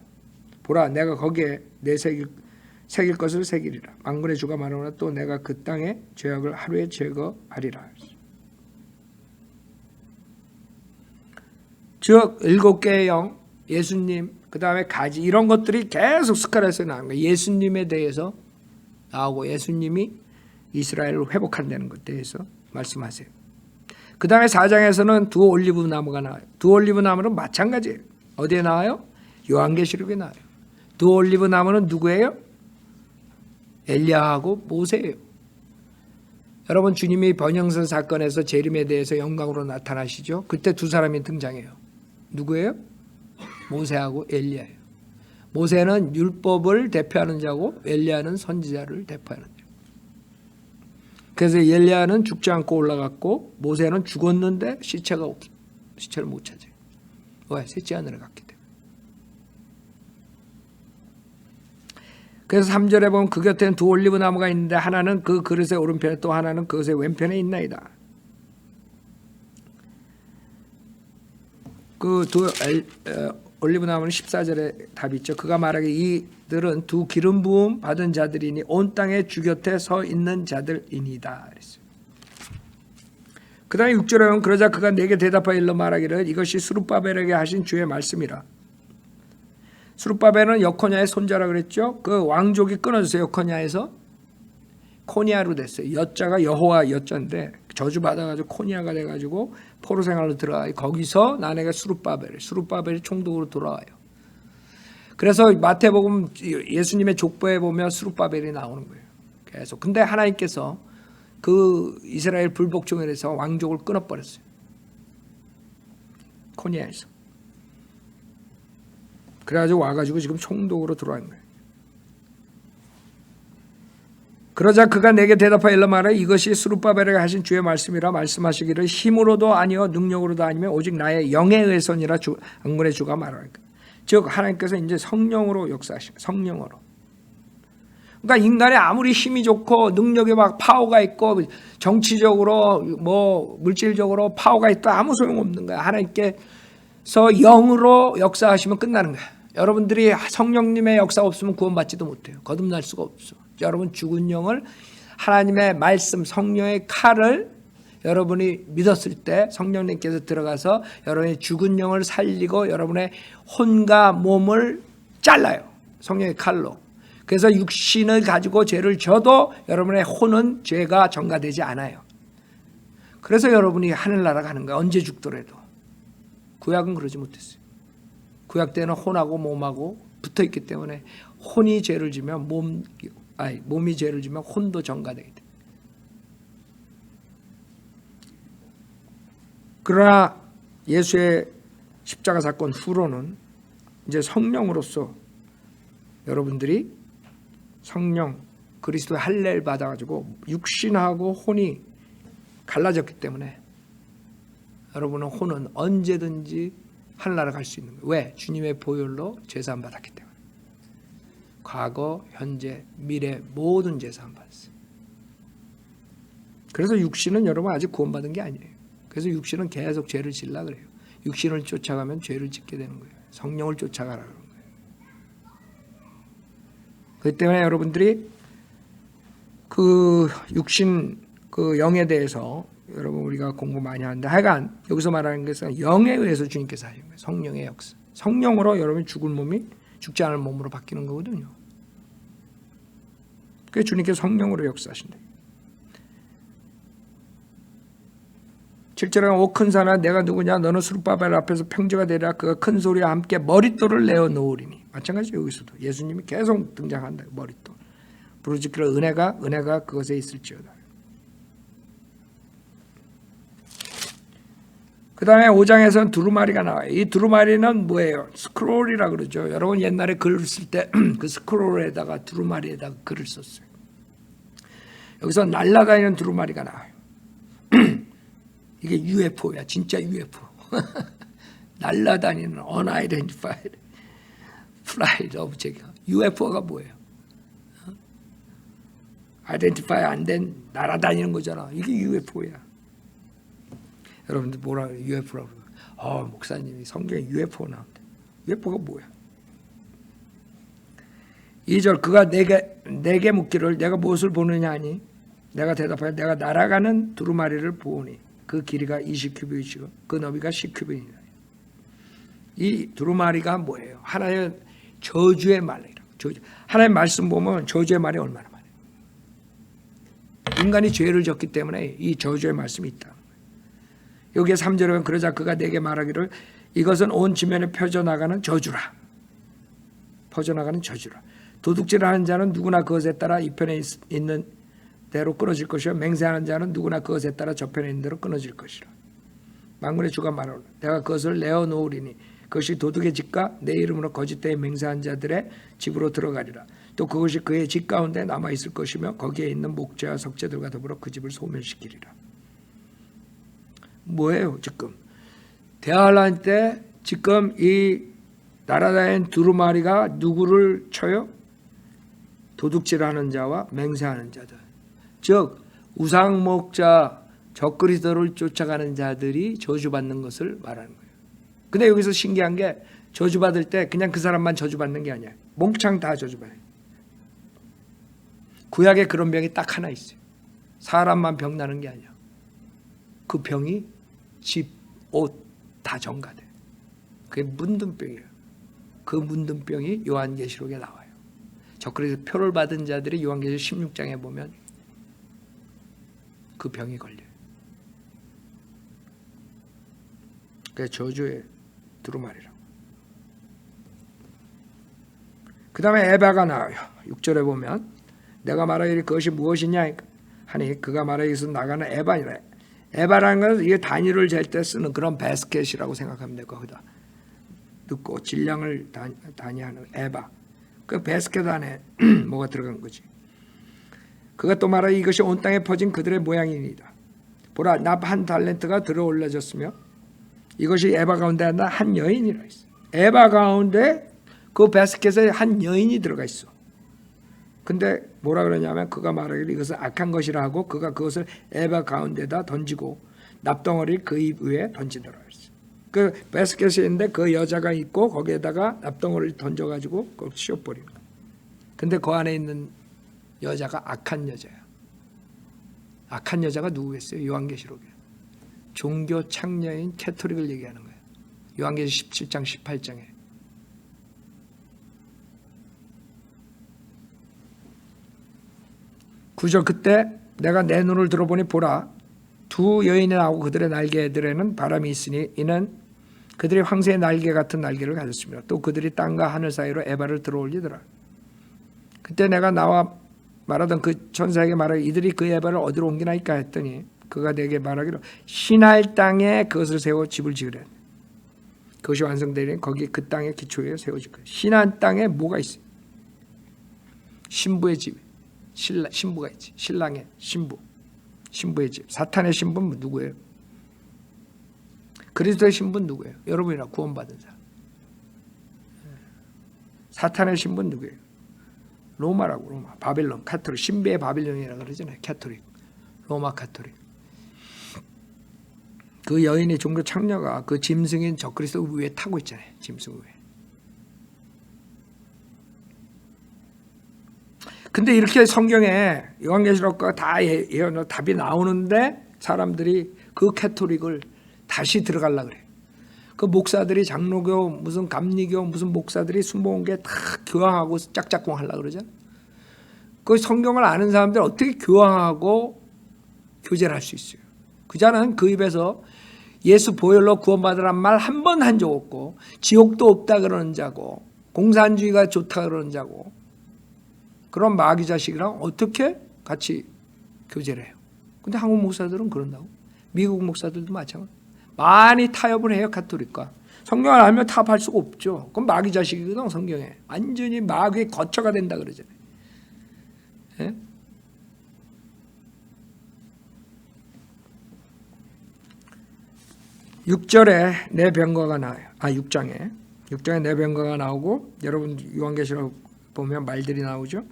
A: 보라 내가 거기에 내 새길 것을 새기리라. 만군의 주가 말하노라. 또 내가 그 땅의 죄악을 하루에 제거하리라. 즉 7개의 영 예수님 그 다음에 가지 이런 것들이 계속 스칼렛에 나오는 거예요. 예수님에 대해서 나오고 예수님이 이스라엘을 회복한다는 것에 대해서 말씀하세요. 그 다음에 4장에서는 두 올리브 나무가 나와요. 두 올리브 나무는 마찬가지예요. 어디에 나와요? 요한계시록에 나와요. 두 올리브 나무는 누구예요? 엘리야하고 모세예요. 여러분 주님이 번영선 사건에서 재림에 대해서 영광으로 나타나시죠. 그때 두 사람이 등장해요. 누구예요? 모세하고 엘리야예요. 모세는 율법을 대표하는 자고 엘리야는 선지자를 대표하는 자. 그래서 엘리야는 죽지 않고 올라갔고 모세는 죽었는데 시체를 못 찾아요. 왜? 셋째 하늘에 갔기 때문에. 그래서 3절에 보면 그 곁에는 두 올리브 나무가 있는데 하나는 그 그릇의 오른편에 또 하나는 그것의 왼편에 있나이다. 그 두 올리브 나무는 14절에 답이 있죠. 그가 말하기를 이들은 두 기름 부음 받은 자들이니 온 땅에 주 곁에 서 있는 자들이니이다. 그랬어요. 그 다음에 6절에 보면 그러자 그가 내게 대답하여 일러 말하기를 이것이 스룹바벨에게 하신 주의 말씀이라. 스룹바벨은 여코냐의 손자라 그랬죠. 그 왕족이 끊어졌어요. 여코냐에서 코니아로 됐어요. 여자가 여호와 여자인데 저주받아가지고 코니아가 돼가지고 포로 생활로 들어가요. 거기서 나네가 스룹바벨이 총독으로 돌아와요. 그래서 마태복음 예수님의 족보에 보면 스룹바벨이 나오는 거예요. 계속. 근데 하나님께서 그 이스라엘 불복종에 대해서 왕족을 끊어버렸어요. 코니아에서. 그래가지고 와가지고 지금 총독으로 들어온 거예요. 그러자 그가 내게 대답하여 일러 말하여 이것이 스룹바벨에게 하신 주의 말씀이라 말씀하시기를 힘으로도 아니요 능력으로도 아니며 오직 나의 영에 의해서니라 ang문의 주가 말하니까. 즉 하나님께서 이제 성령으로 역사하시는 성령으로. 그러니까 인간이 아무리 힘이 좋고 능력이 막 파워가 있고 정치적으로 뭐 물질적으로 파워가 있다 아무 소용없는 거야. 하나님께서 영으로 역사하시면 끝나는 거야. 여러분들이 성령님의 역사 없으면 구원받지도 못해요. 거듭날 수가 없어. 여러분 죽은 영을 하나님의 말씀 성령의 칼을 여러분이 믿었을 때 성령님께서 들어가서 여러분의 죽은 영을 살리고 여러분의 혼과 몸을 잘라요. 성령의 칼로. 그래서 육신을 가지고 죄를 져도 여러분의 혼은 죄가 전가되지 않아요. 그래서 여러분이 하늘나라 가는 거야. 언제 죽더라도. 구약은 그러지 못했어요. 구약 때는 혼하고 몸하고 붙어있기 때문에 혼이 죄를 지면 몸이 죄를 지면 혼도 전가되게 돼. 그러나 예수의 십자가 사건 후로는 이제 성령으로서 여러분들이 성령 그리스도의 할례를 받아가지고 육신하고 혼이 갈라졌기 때문에 여러분은 혼은 언제든지 하늘나라 갈 수 있는 거예요. 왜? 주님의 보혈로 죄사함 받았기 때문에. 과거, 현재, 미래 모든 죄사함 받았어요. 그래서 육신은 여러분 아직 구원받은 게 아니에요. 그래서 육신은 계속 죄를 지으려고 그래요. 육신을 쫓아가면 죄를 짓게 되는 거예요. 성령을 쫓아가라는 거예요. 그렇기 때문에 여러분들이 그 육신 그 영에 대해서 여러분 우리가 공부 많이 하는데 하여간 여기서 말하는 것은 영에 의해서 주님께서 하신 거예요. 성령의 역사. 성령으로 여러분이 죽을 몸이 죽지 않을 몸으로 바뀌는 거거든요. 그게 주님께서 성령으로 역사하신다. 7절에 오 큰 산아 내가 누구냐 너는 스룹바벨 앞에서 평지가 되리라 그가 큰 소리와 함께 머릿돌을 내어 놓으리니. 마찬가지죠. 여기서도 예수님이 계속 등장한다. 머릿돌. 부르짖기를 은혜가 그것에 있을지어다. 그 다음에 5장에서는 두루마리가 나와요. 이 두루마리는 뭐예요? 스크롤이라 그러죠. 여러분 옛날에 글을 쓸 때 그 스크롤에다가 두루마리에다가 글을 썼어요. 여기서 날아다니는 두루마리가 나와요. 이게 UFO야. 진짜 UFO. 날아다니는 unidentified flight object. UFO가 뭐예요? 아이덴티파이 안 된 날아다니는 거잖아. 이게 UFO야. 여러분들 뭐라 UFO라고 그러고 목사님이 성경에 UFO 나온대. UFO가 뭐야? 2절 그가 내게 묻기를 내가 무엇을 보느냐 하니 내가 대답하여 내가 날아가는 두루마리를 보오니 그 길이가 20규빗이고 그 너비가 10규빗이다. 이 두루마리가 뭐예요? 하나의 저주의 말이라고. 하나의 말씀 보면 저주의 말이 얼마나 많아요. 인간이 죄를 졌기 때문에 이 저주의 말씀이 있다. 여기에 3절에 보면 그러자 그가 내게 말하기를 이것은 온 지면에 퍼져나가는 저주라. 퍼져나가는 저주라. 도둑질하는 자는 누구나 그것에 따라 이 편에 있는 대로 끊어질 것이요 맹세하는 자는 누구나 그것에 따라 저편에 있는 대로 끊어질 것이라. 만군의 주가 말하노라 내가 그것을 내어 놓으리니 그것이 도둑의 집과 내 이름으로 거짓되이 맹세한 자들의 집으로 들어가리라. 또 그것이 그의 집 가운데 남아있을 것이며 거기에 있는 목재와 석재들과 더불어 그 집을 소멸시키리라. 뭐예요 지금? 대환란 때 지금 이 나라다인 두루마리가 누구를 쳐요? 도둑질하는 자와 맹세하는 자들. 즉 우상 목자 적그리스도를 쫓아가는 자들이 저주받는 것을 말하는 거예요. 근데 여기서 신기한 게 저주받을 때 그냥 그 사람만 저주받는 게 아니야. 몽창 다 저주받아요. 구약에 그런 병이 딱 하나 있어요. 사람만 병 나는 게 아니야. 그 병이 집, 옷 다 전가돼. 그게 문둥병이에요. 그 문둥병이 요한계시록에 나와요. 그래서 표를 받은 자들이 요한계시록 16장에 보면 그 병이 걸려요. 그게 저주의 두루마리라고. 그 다음에 에바가 나와요. 6절에 보면 내가 말하기를 그것이 무엇이냐 하니 그가 말하기를 나가는 에바니라. 에바라는 것은 이게 단위를 잴 때 쓰는 그런 바스켓이라고 생각하면 될 거다. 넣고 질량을 단위하는 에바. 그 바스켓 안에 뭐가 들어간 거지. 그가 또 말하기 이것이 온 땅에 퍼진 그들의 모양이니이다. 보라 납 한 달란트가 들어 올려졌으며 이것이 에바 가운데 한 여인이라 있어. 에바 가운데 그 바스켓에 한 여인이 들어가 있어. 근데 뭐라 그러냐면 그가 말하기를 이것은 악한 것이라 하고 그가 그것을 에바 가운데다 던지고 납덩어리를 그 입 위에 던지더라 했어. 그 바스켓이 있는데 그 여자가 있고 거기에다가 납덩어리를 던져가지고 그걸 씌워버린 거야. 근데 그 안에 있는 여자가 악한 여자야. 악한 여자가 누구겠어요? 요한계시록에 종교 창녀인 캐토릭을 얘기하는 거예요. 요한계시록 17장 18장에. 구절 그때 내가 내 눈을 들어보니 보라 두 여인이 나오고 그들의 날개들에는 바람이 있으니 이는 그들이 황새의 날개 같은 날개를 가졌습니다. 또 그들이 땅과 하늘 사이로 에바를 들어올리더라. 그때 내가 나와 말하던 그 천사에게 말하기 이들이 그 에바를 어디로 옮기나이까 했더니 그가 내게 말하기로 시날 땅에 그것을 세워 집을 지으래. 그것이 완성되니 거기 그 땅의 기초에 세워질 거예요. 시날 땅에 뭐가 있어요? 신부의 집. 신부가 있지. 신랑의 신부. 신부의 집. 사탄의 신부는 누구예요? 그리스도의 신부는 누구예요? 여러분이나 구원받은 자. 사탄의 신부는 누구예요? 로마라고. 로마. 바빌론. 카톨릭. 신비의 바빌론이라고 그러잖아요. 카톨릭. 로마 카톨릭. 그 여인의 종교 창녀가 그 짐승인 적그리스도 위에 타고 있잖아요. 짐승 위에. 근데 이렇게 성경에 요한계시록과 다 예언 답이 나오는데 사람들이 그 캐토릭을 다시 들어가려고 그래. 그 목사들이 장로교 무슨 감리교 무슨 목사들이 숨어온 게 다 교황하고 짝짝꿍 하려고 그러잖아. 그 성경을 아는 사람들 어떻게 교황하고 교제를 할 수 있어요? 그 자는 그 입에서 예수 보혈로 구원받으란 말 한 번 한 적 없고 지옥도 없다 그러는 자고 공산주의가 좋다 그러는 자고 그런 마귀 자식이랑 어떻게 같이 교제를 해요? 근데 한국 목사들은 그런다고. 미국 목사들도 마찬가지. 많이 타협을 해요. 가톨릭과. 성경을 알면 타협할 수가 없죠. 그럼 마귀 자식이거든. 성경에. 완전히 마귀의 거처가 된다 그러잖아요. 예? (6절에) 내 병거가 나와요. 6장에 내 병거가 나오고 여러분 요한계시록 보면 말들이 나오죠.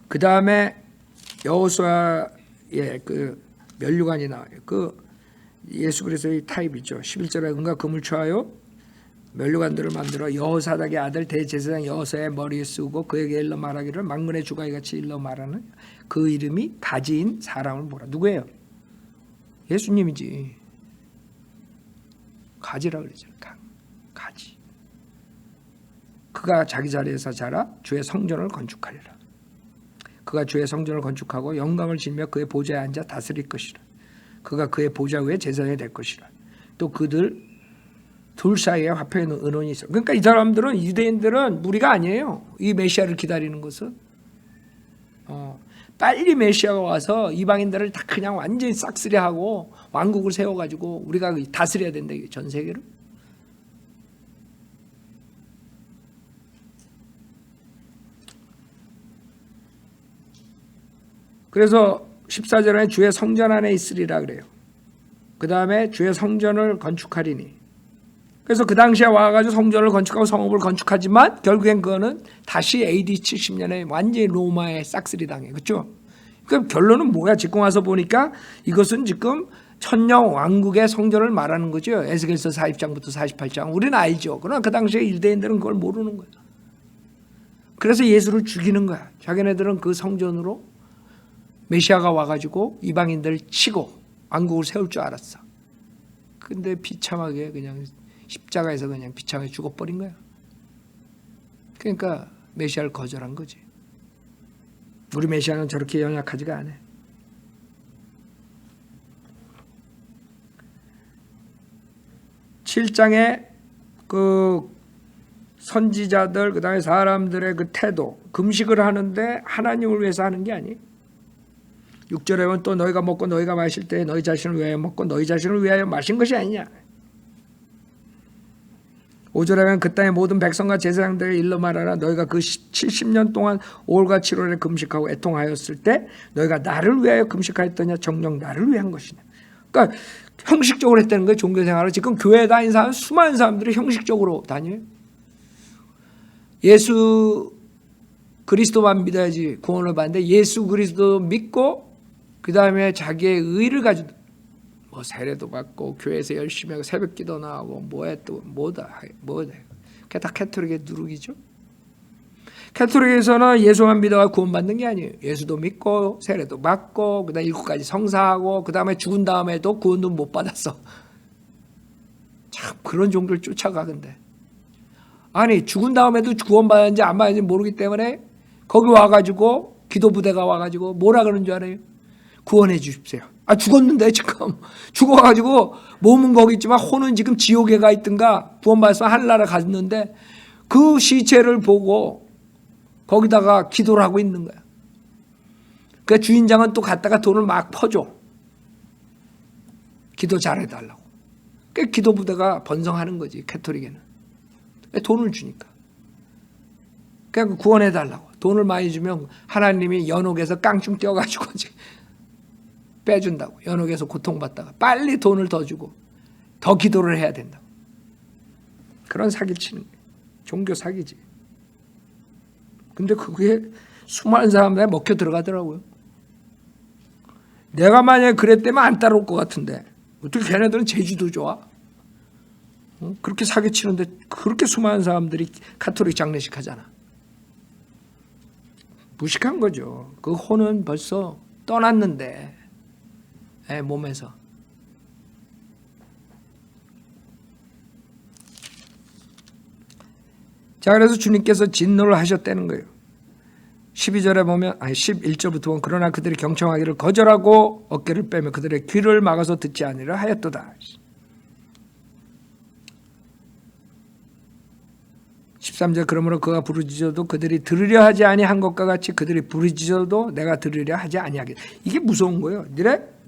A: 그 다음에 여호수아의 그 면류관이 나와요. 그 예수 그리스도의 타입이죠. 11절에 은과 금을 취하여 면류관들을 만들어 여호사닥의 아들 대제사장 여호사의 머리에 쓰고 그에게 일러 말하기를 만군의 주가 이같이 일러 말하는 그 이름이 가지인 사람을 보라. 누구예요? 예수님이지. 가지라 그러잖아요. 가지. 그가 자기 자리에서 자라 주의 성전을 건축하리라. 그가 주의 성전을 건축하고 영광을 지니며 그의 보좌에 앉아 다스릴 것이라. 그가 그의 보좌 위에 제사장이 될 것이라. 또 그들 둘 사이에 화평의 은원이 있어. 그러니까 이 사람들은 유대인들은 무리가 아니에요. 이 메시아를 기다리는 것은 빨리 메시아가 와서 이방인들을 다 그냥 완전히 싹쓸이하고 왕국을 세워가지고 우리가 다스려야 된다. 전 세계를. 그래서 14절에 주의 성전 안에 있으리라 그래요. 그 다음에 주의 성전을 건축하리니. 그래서 그 당시에 와가지고 성전을 건축하고 성읍을 건축하지만 결국엔 그거는 다시 AD 70년에 완전히 로마에 싹쓸이 당해. 그렇죠? 그럼 결론은 뭐야? 지금 와서 보니까 이것은 지금 천년 왕국의 성전을 말하는 거죠. 에스겔서 40장부터 48장. 우리는 알죠. 그러나 그 당시에 유대인들은 그걸 모르는 거야. 그래서 예수를 죽이는 거야. 자기네들은 그 성전으로 메시아가 와가지고 이방인들을 치고 왕국을 세울 줄 알았어. 근데 비참하게 그냥 십자가에서 그냥 비참하게 죽어버린 거야. 그러니까 메시아를 거절한 거지. 우리 메시아는 저렇게 연약하지가 않아. (7장에) 그 선지자들 그 다음에 사람들의 그 태도, 금식을 하는데 하나님을 위해서 하는 게 아니에요. 6절에 보면 또 너희가 먹고 너희가 마실 때 너희 자신을 위하여 먹고 너희 자신을 위하여 마신 것이 아니냐. 5절에 보면 그 땅의 모든 백성과 제사장들에게 일러 말하라. 너희가 그 70년 동안 5월과 7월에 금식하고 애통하였을 때 너희가 나를 위하여 금식하였더냐. 정녕 나를 위한 것이냐. 그러니까 형식적으로 했다는 거예요. 종교생활을. 지금 교회 다니는 사람 수많은 사람들이 형식적으로 다녀요. 예수 그리스도만 믿어야지 구원을 받는데 예수 그리스도 믿고 그 다음에 자기의 의를 가지고 뭐 세례도 받고 교회에서 열심히 하고 새벽기도 나오고 뭐해 또 뭐다. 그게 다 캐톨릭의 누룩이죠. 캐톨릭에서는 예수만 믿어가 구원받는 게 아니에요. 예수도 믿고 세례도 받고 그 다음에 7가지 성사하고 그 다음에 죽은 다음에도 구원도 못 받았어. 참 그런 종교를 쫓아가. 근데 아니 죽은 다음에도 구원받았는지 안 받았는지 모르기 때문에 거기 와가지고 기도부대가 와가지고 뭐라 그러는 줄 알아요? 구원해 주십시오. 아 죽었는데 지금 죽어가지고 몸은 거기 있지만 혼은 지금 지옥에 가 있든가 구원받아서 하늘나라 갔는데 그 시체를 보고 거기다가 기도를 하고 있는 거야. 그 주인장은 또 갔다가 돈을 막 퍼줘. 기도 잘해달라고. 그 기도부대가 번성하는 거지 캐톨릭에는. 돈을 주니까. 그냥 구원해달라고. 돈을 많이 주면 하나님이 연옥에서 깡충 뛰어가지고 빼준다고. 연옥에서 고통받다가 빨리 돈을 더 주고 더 기도를 해야 된다고. 그런 사기치는 거예요. 종교 사기지. 근데 그게 수많은 사람들에 먹혀 들어가더라고요. 내가 만약에 그랬다면 안 따라올 것 같은데 어떻게 걔네들은 제주도 좋아? 그렇게 사기치는데 그렇게 수많은 사람들이 카톨릭 장례식 하잖아. 무식한 거죠. 그 혼은 벌써 떠났는데 몸에서. 자, 그래서 주님께서 진노를 하셨다는 거예요. 12절에 보면 11절부터 보면 그러나 그들이 경청하기를 거절하고 어깨를 빼며 그들의 귀를 막아서 듣지 않으려 하였도다. 13절 그러므로 그가 부르짖어도 그들이 들으려 하지 아니한 것과 같이 그들이 부르짖어도 내가 들으려 하지 아니하겠다. 이게 무서운 거예요.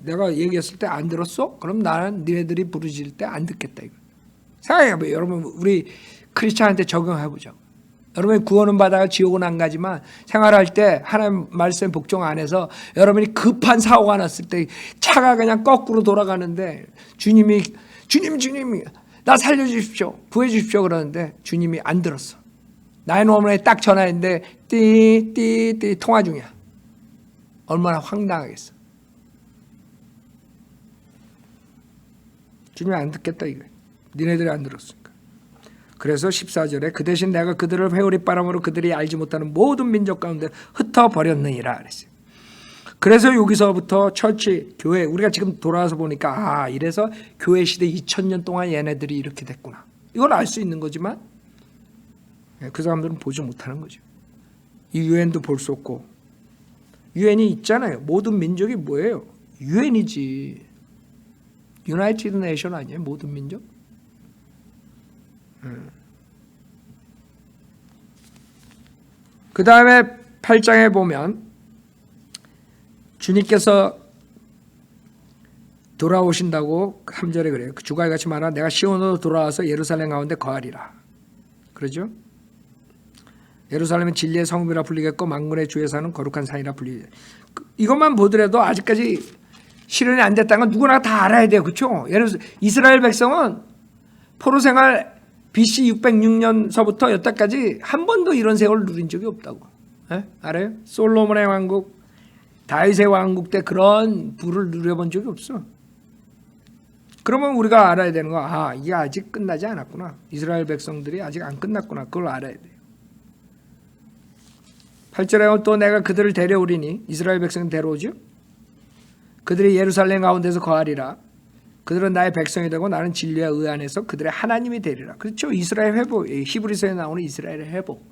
A: 내가 얘기했을 때 안 들었어? 그럼 나는 니네들이 부르짖을 때 안 듣겠다. 이거. 생각해봐요. 여러분 우리 크리스찬한테 적용해보자고. 여러분이 구원은 받아가 지옥은 안 가지만 생활할 때 하나님 말씀 복종 안 해서 여러분이 급한 사고가 났을 때 차가 그냥 거꾸로 돌아가는데 주님이 나 살려주십시오. 구해주십시오. 그러는데 주님이 안 들었어. 911에 딱 전화했는데 띠 통화 중이야. 얼마나 황당하겠어. 주님이 안 듣겠다 이거야. 니네들이 안 들었으니까. 그래서 14절에 그 대신 내가 그들을 회오리 바람으로 그들이 알지 못하는 모든 민족 가운데 흩어버렸느니라 그랬어요. 그래서 여기서부터 처치, 교회, 우리가 지금 돌아와서 보니까 이래서 교회 시대 2000년 동안 얘네들이 이렇게 됐구나. 이걸 알 수 있는 거지만 그 사람들은 보지 못하는 거죠. 이 유엔도 볼 수 없고. 유엔이 있잖아요. 모든 민족이 뭐예요? 유엔이지. 유나이티드 네이션 아니에요? 모든 민족? 그 다음에 8장에 보면 주님께서 돌아오신다고 3절에 그래요. 주가 같이 말하라. 내가 시온으로 돌아와서 예루살렘 가운데 거하리라. 그러죠? 예루살렘은 진리의 성읍이라 불리겠고 만군의 주에 사는 거룩한 산이라 불리겠고 이것만 보더라도 아직까지 실현이 안 됐다는 건 누구나 다 알아야 돼요. 그렇죠? 예를 들어서 이스라엘 백성은 포로 생활 BC 606년서부터 여태까지 한 번도 이런 세월을 누린 적이 없다고. 예? 알아요? 솔로몬의 왕국, 다윗의 왕국 때 그런 부를 누려본 적이 없어. 그러면 우리가 알아야 되는 거, 아, 이게 아직 끝나지 않았구나. 이스라엘 백성들이 아직 안 끝났구나. 그걸 알아야 돼요. 8절에 또 내가 그들을 데려오리니, 이스라엘 백성을 데려오죠. 그들이 예루살렘 가운데서 거하리라. 그들은 나의 백성이 되고 나는 진리와 의 안에서 그들의 하나님이 되리라. 그렇죠? 이스라엘 회복, 히브리서에 나오는 이스라엘의 회복.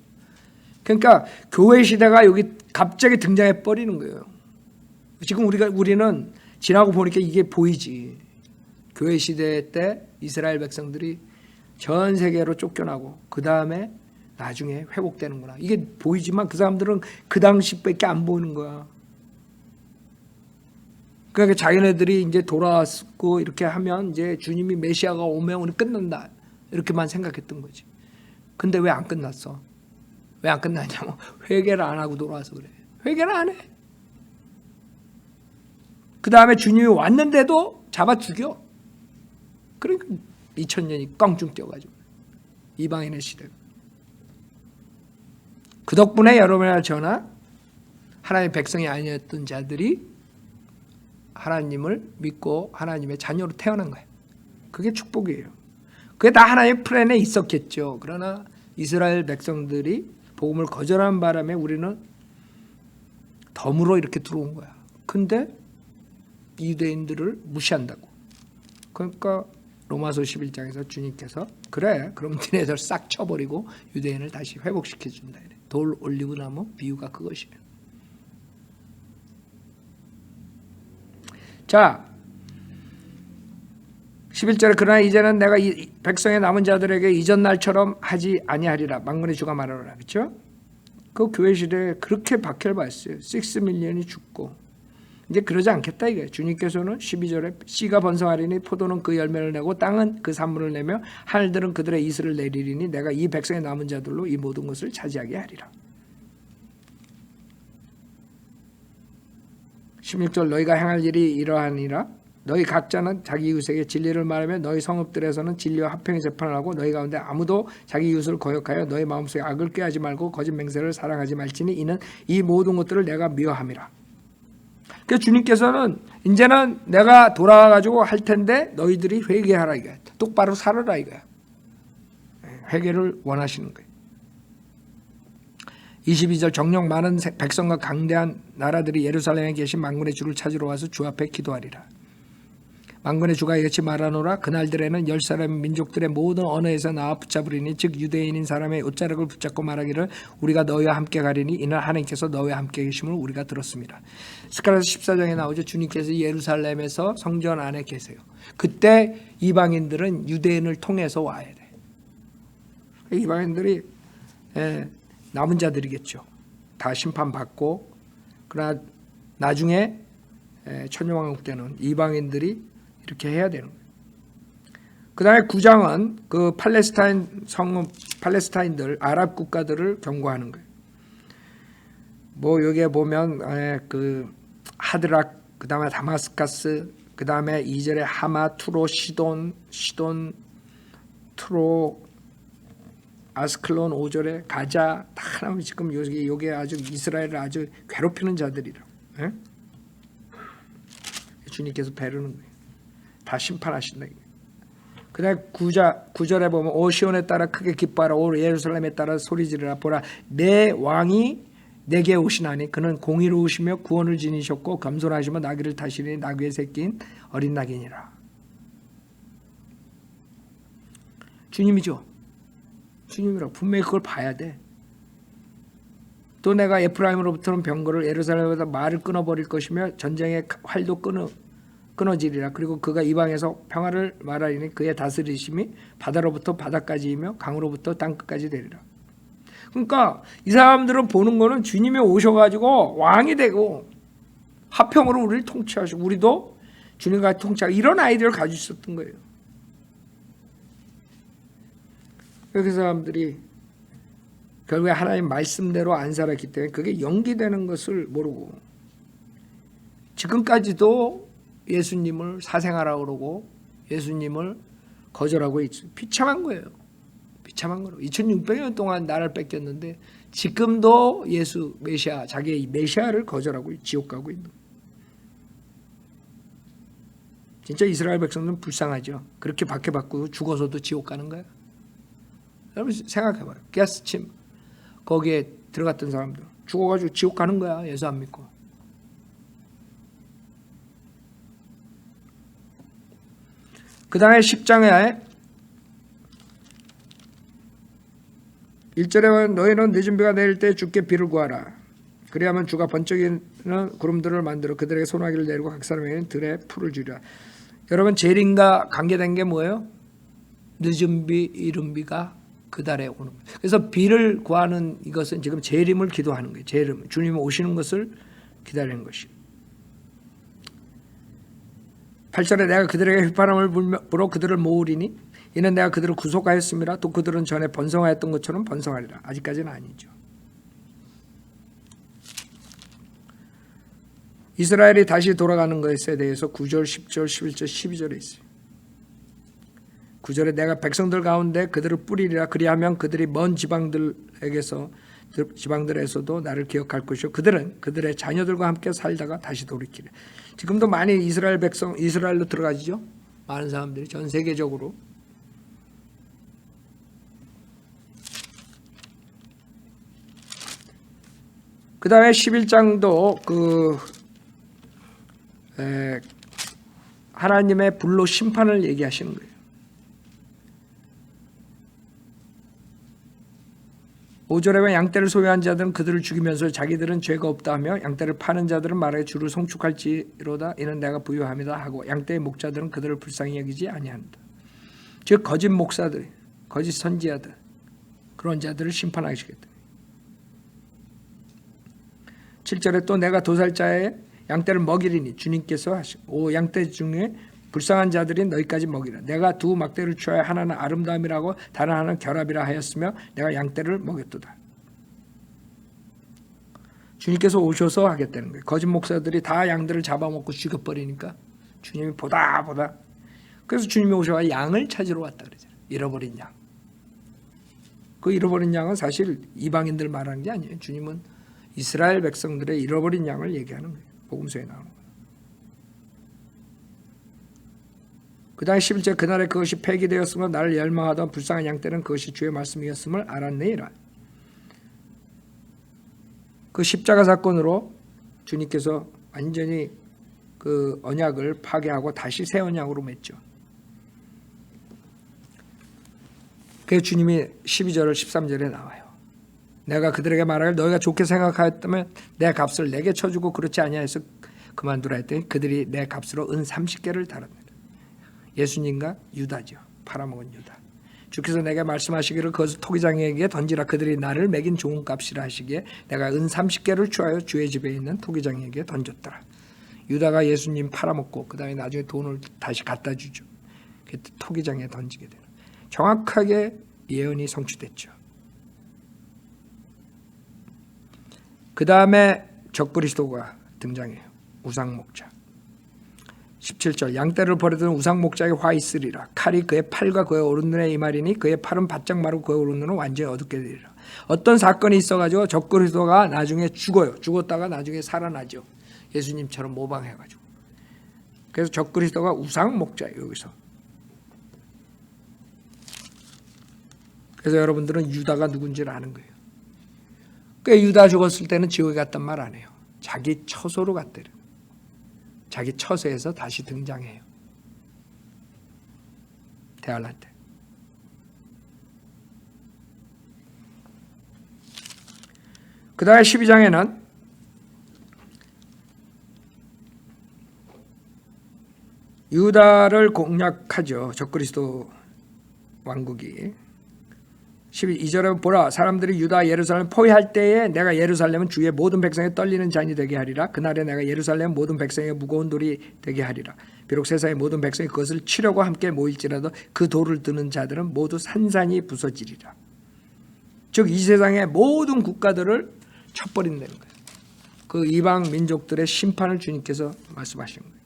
A: 그러니까 교회 시대가 여기 갑자기 등장해 버리는 거예요. 지금 우리는 지나고 보니까 이게 보이지. 교회 시대 때 이스라엘 백성들이 전 세계로 쫓겨나고 그 다음에 나중에 회복되는구나. 이게 보이지만 그 사람들은 그 당시밖에 안 보이는 거야. 그러니까 자기네들이 이제 돌아왔고 이렇게 하면 이제 주님이 메시아가 오면 우리 끝난다. 이렇게만 생각했던 거지. 근데 왜 안 끝났어? 왜 안 끝났냐면 회개를 안 하고 돌아와서 그래. 회개를 안 해. 그 다음에 주님이 왔는데도 잡아 죽여. 그러니까 2000년이 껑충 뛰어가지고 이방인의 시대가. 그 덕분에 여러분이나 저나 하나님의 백성이 아니었던 자들이 하나님을 믿고 하나님의 자녀로 태어난 거예요. 그게 축복이에요. 그게 다 하나님의 플랜에 있었겠죠. 그러나 이스라엘 백성들이 복음을 거절한 바람에 우리는 덤으로 이렇게 들어온 거야. 근데 유대인들을 무시한다고. 그러니까 로마서 11장에서 주님께서 그래 그럼 니네들 싹 쳐버리고 유대인을 다시 회복시켜준다. 돌 올리브 나무 비유가 그것이에요. 자 11절에 그러나 이제는 내가 이 백성의 남은 자들에게 이전 날처럼 하지 아니하리라. 만군의 주가 말하노라. 그렇죠? 그 교회 시대에 그렇게 박해를 받았어요. 6밀리언이 죽고 이제 그러지 않겠다 이거예요. 주님께서는 12절에 씨가 번성하리니 포도는 그 열매를 내고 땅은 그 산물을 내며 하늘들은 그들의 이슬을 내리리니 내가 이 백성의 남은 자들로 이 모든 것을 차지하게 하리라. 16절 너희가 행할 일이 이러하니라. 너희 각자는 자기 이웃에게 진리를 말하며 너희 성읍들에서는 진리와 합평의 재판을 하고 너희 가운데 아무도 자기 이웃을 거역하여 너희 마음속에 악을 꾀하지 말고 거짓 맹세를 사랑하지 말지니 이는 이 모든 것들을 내가 미워함이라. 그래서 주님께서는 이제는 내가 돌아와가지고 할 텐데 너희들이 회개하라 이거야. 똑바로 살아라 이거야. 회개를 원하시는 거예요. 22절 정령 많은 백성과 강대한 나라들이 예루살렘에 계신 만군의 주를 찾으러 와서 주 앞에 기도하리라. 만군의 주가 이같이 말하노라. 그날들에는 10사람 민족들의 모든 언어에서 나와 붙잡으리니 즉 유대인인 사람의 옷자락을 붙잡고 말하기를 우리가 너희와 함께 가리니 이는 하나님께서 너희와 함께 계심을 우리가 들었습니다. 스가랴서 14장에 나오죠. 주님께서 예루살렘에서 성전 안에 계세요. 그때 이방인들은 유대인을 통해서 와야 돼. 이방인들이 남은 자들이겠죠. 다 심판받고 그러나 나중에 천년왕국 때는 이방인들이 이렇게 해야 되는 거예요. 그 다음에 9장은 그 팔레스타인 성읍, 팔레스타인들, 아랍 국가들을 경고하는 거예요. 뭐 여기에 보면 그 하드락, 그 다음에 다마스카스, 그 다음에 2절에 하마, 투로, 시돈, 트로, 아스클론 5절에 가자 다 하나면 지금 여기 아주 이스라엘을 아주 괴롭히는 자들이라고. 예? 주님께서 배르는 거예요. 다 심판하신다. 그 다음에 9절에 보면 오 시온에 따라 크게 기뻐하라. 오 예루살렘에 따라 소리지르라. 보라 내 왕이 내게 오시나니 그는 공의로우시며 구원을 지니셨고 겸손하시며 나귀를 타시니 나귀의 새끼인 어린 낙이니라. 주님이죠. 주님이라고 분명히 그걸 봐야 돼. 또 내가 에프라임으로부터는 병거를 예루살렘에서 말을 끊어버릴 것이며 전쟁의 활도 끊어지리라. 그리고 그가 이방에서 평화를 말하리니 그의 다스리심이 바다로부터 바다까지이며 강으로부터 땅끝까지 되리라. 그러니까 이 사람들은 보는 거는 주님이 오셔가지고 왕이 되고 화평으로 우리를 통치하시고 우리도 주님과 통치하고 이런 아이디어를 가지고 있었던 거예요. 그 사람들이 결국에 하나님 말씀대로 안 살았기 때문에 그게 연기되는 것을 모르고 지금까지도 예수님을 사생하라고 그러고 예수님을 거절하고 있어요. 비참한 거예요. 비참한 거로 2600년 동안 나를 뺏겼는데 지금도 예수 메시아, 자기의 메시아를 거절하고 지옥 가고 있는 거예요. 진짜 이스라엘 백성들은 불쌍하죠. 그렇게 박해받고 죽어서도 지옥 가는 거야. 여러분 생각해봐요. 가스침 거기에 들어갔던 사람들 죽어가지고 지옥 가는 거야. 예수 안 믿고. 그 다음에 10장에 1절에 너희는 늦은 비가 내릴 때 주께 비를 구하라. 그리하면 주가 번쩍이는 구름들을 만들어 그들에게 소나기를 내리고 각 사람에게는 들에 풀을 주리라. 여러분 재림과 관계된 게 뭐예요? 늦은 비, 이른 비가 그 달에 오는 거예요. 그래서 비를 구하는 이것은 지금 재림을 기도하는 거예요. 재림, 주님 오시는 것을 기다리는 것이에요. 8절에 내가 그들에게 휘파람을 불어 그들을 모으리니 이는 내가 그들을 구속하였습니다. 또 그들은 전에 번성하였던 것처럼 번성하리라. 아직까지는 아니죠. 이스라엘이 다시 돌아가는 것에 대해서 9절, 10절, 11절, 12절에 있어요. 9절에 내가 백성들 가운데 그들을 뿌리리라. 그리하면 그들이 먼 지방들에서도 나를 기억할 것이요 그들은 그들의 자녀들과 함께 살다가 다시 돌이키리라. 지금도 많이 이스라엘 백성 이스라엘로 들어가지죠. 많은 사람들이 전 세계적으로. 그 다음에 11장도 하나님의 불로 심판을 얘기하시는 거예요. 5절에 양떼를 소유한 자들은 그들을 죽이면서 자기들은 죄가 없다 하며 양떼를 파는 자들은 말하여 주를 송축할지로다 이는 내가 부유함이다 하고 양떼의 목자들은 그들을 불쌍히 여기지 아니한다. 즉 거짓 목사들, 거짓 선지자들 그런 자들을 심판하시겠다. 7절에 또 내가 도살자의 양떼를 먹이리니 주님께서 하시고 양떼 중에 불쌍한 자들인 너희까지 먹이라. 내가 두 막대를 취하여 하나는 아름다움이라고 다른 하나는 결합이라 하였으며 내가 양떼를 먹였도다. 주님께서 오셔서 하겠다는 거예요. 거짓 목사들이 다 양들을 잡아먹고 죽여버리니까 주님이 보다 그래서 주님이 오셔서 양을 찾으러 왔다 그러잖아요. 잃어버린 양. 그 잃어버린 양은 사실 이방인들 말하는 게 아니에요. 주님은 이스라엘 백성들의 잃어버린 양을 얘기하는 거예요. 복음서에 나오는 거예요. 그 다음에 11절 그날에 그것이 폐기되었으며 나를 열망하던 불쌍한 양떼는 그것이 주의 말씀이었음을 알았느니라. 그 십자가 사건으로 주님께서 완전히 그 언약을 파괴하고 다시 새 언약으로 맺죠. 그래서 주님이 12절 13절에 나와요. 내가 그들에게 말하길 너희가 좋게 생각하였다면 내 값을 내게 쳐주고 그렇지 아니하여서 그만두라 했더니 그들이 내 값으로 은 30개를 달았느니라. 예수님과 유다죠. 팔아먹은 유다. 주께서 내게 말씀하시기를 그것을 토기장에게 던지라. 그들이 나를 매긴 좋은 값이라 하시기에 내가 은 30개를 취하여 주의 집에 있는 토기장에게 던졌더라. 유다가 예수님 팔아먹고 그 다음에 나중에 돈을 다시 갖다 주죠. 그때 토기장에 던지게 되는. 정확하게 예언이 성취됐죠. 그 다음에 적그리스도가 등장해요. 우상목자. 17절 양떼를 버리던 우상목자의 화 있으리라. 칼이 그의 팔과 그의 오른눈에 임하리니 그의 팔은 바짝 마르고 그의 오른눈은 완전히 어둡게 되리라. 어떤 사건이 있어가지고 적그리스도가 나중에 죽어요. 죽었다가 나중에 살아나죠. 예수님처럼 모방해가지고. 그래서 적그리스도가 우상목자예요. 여기서. 그래서 여러분들은 유다가 누군지를 아는 거예요. 그 유다 죽었을 때는 지옥에 갔단 말 안 해요. 자기 처소로 갔대요. 자기 처소에서 다시 등장해요. 대할날 때. 그 다음에 12장에는 유다를 공략하죠. 적그리스도 왕국이. 12절에 보라 사람들이 유다 예루살렘을 포위할 때에 내가 예루살렘은 주의 모든 백성에 떨리는 잔이 되게 하리라. 그날에 내가 예루살렘 모든 백성에 무거운 돌이 되게 하리라. 비록 세상의 모든 백성이 그것을 치려고 함께 모일지라도 그 돌을 드는 자들은 모두 산산이 부서지리라. 즉 이 세상의 모든 국가들을 쳐버린다는 거예요. 그 이방 민족들의 심판을 주님께서 말씀하신 거예요.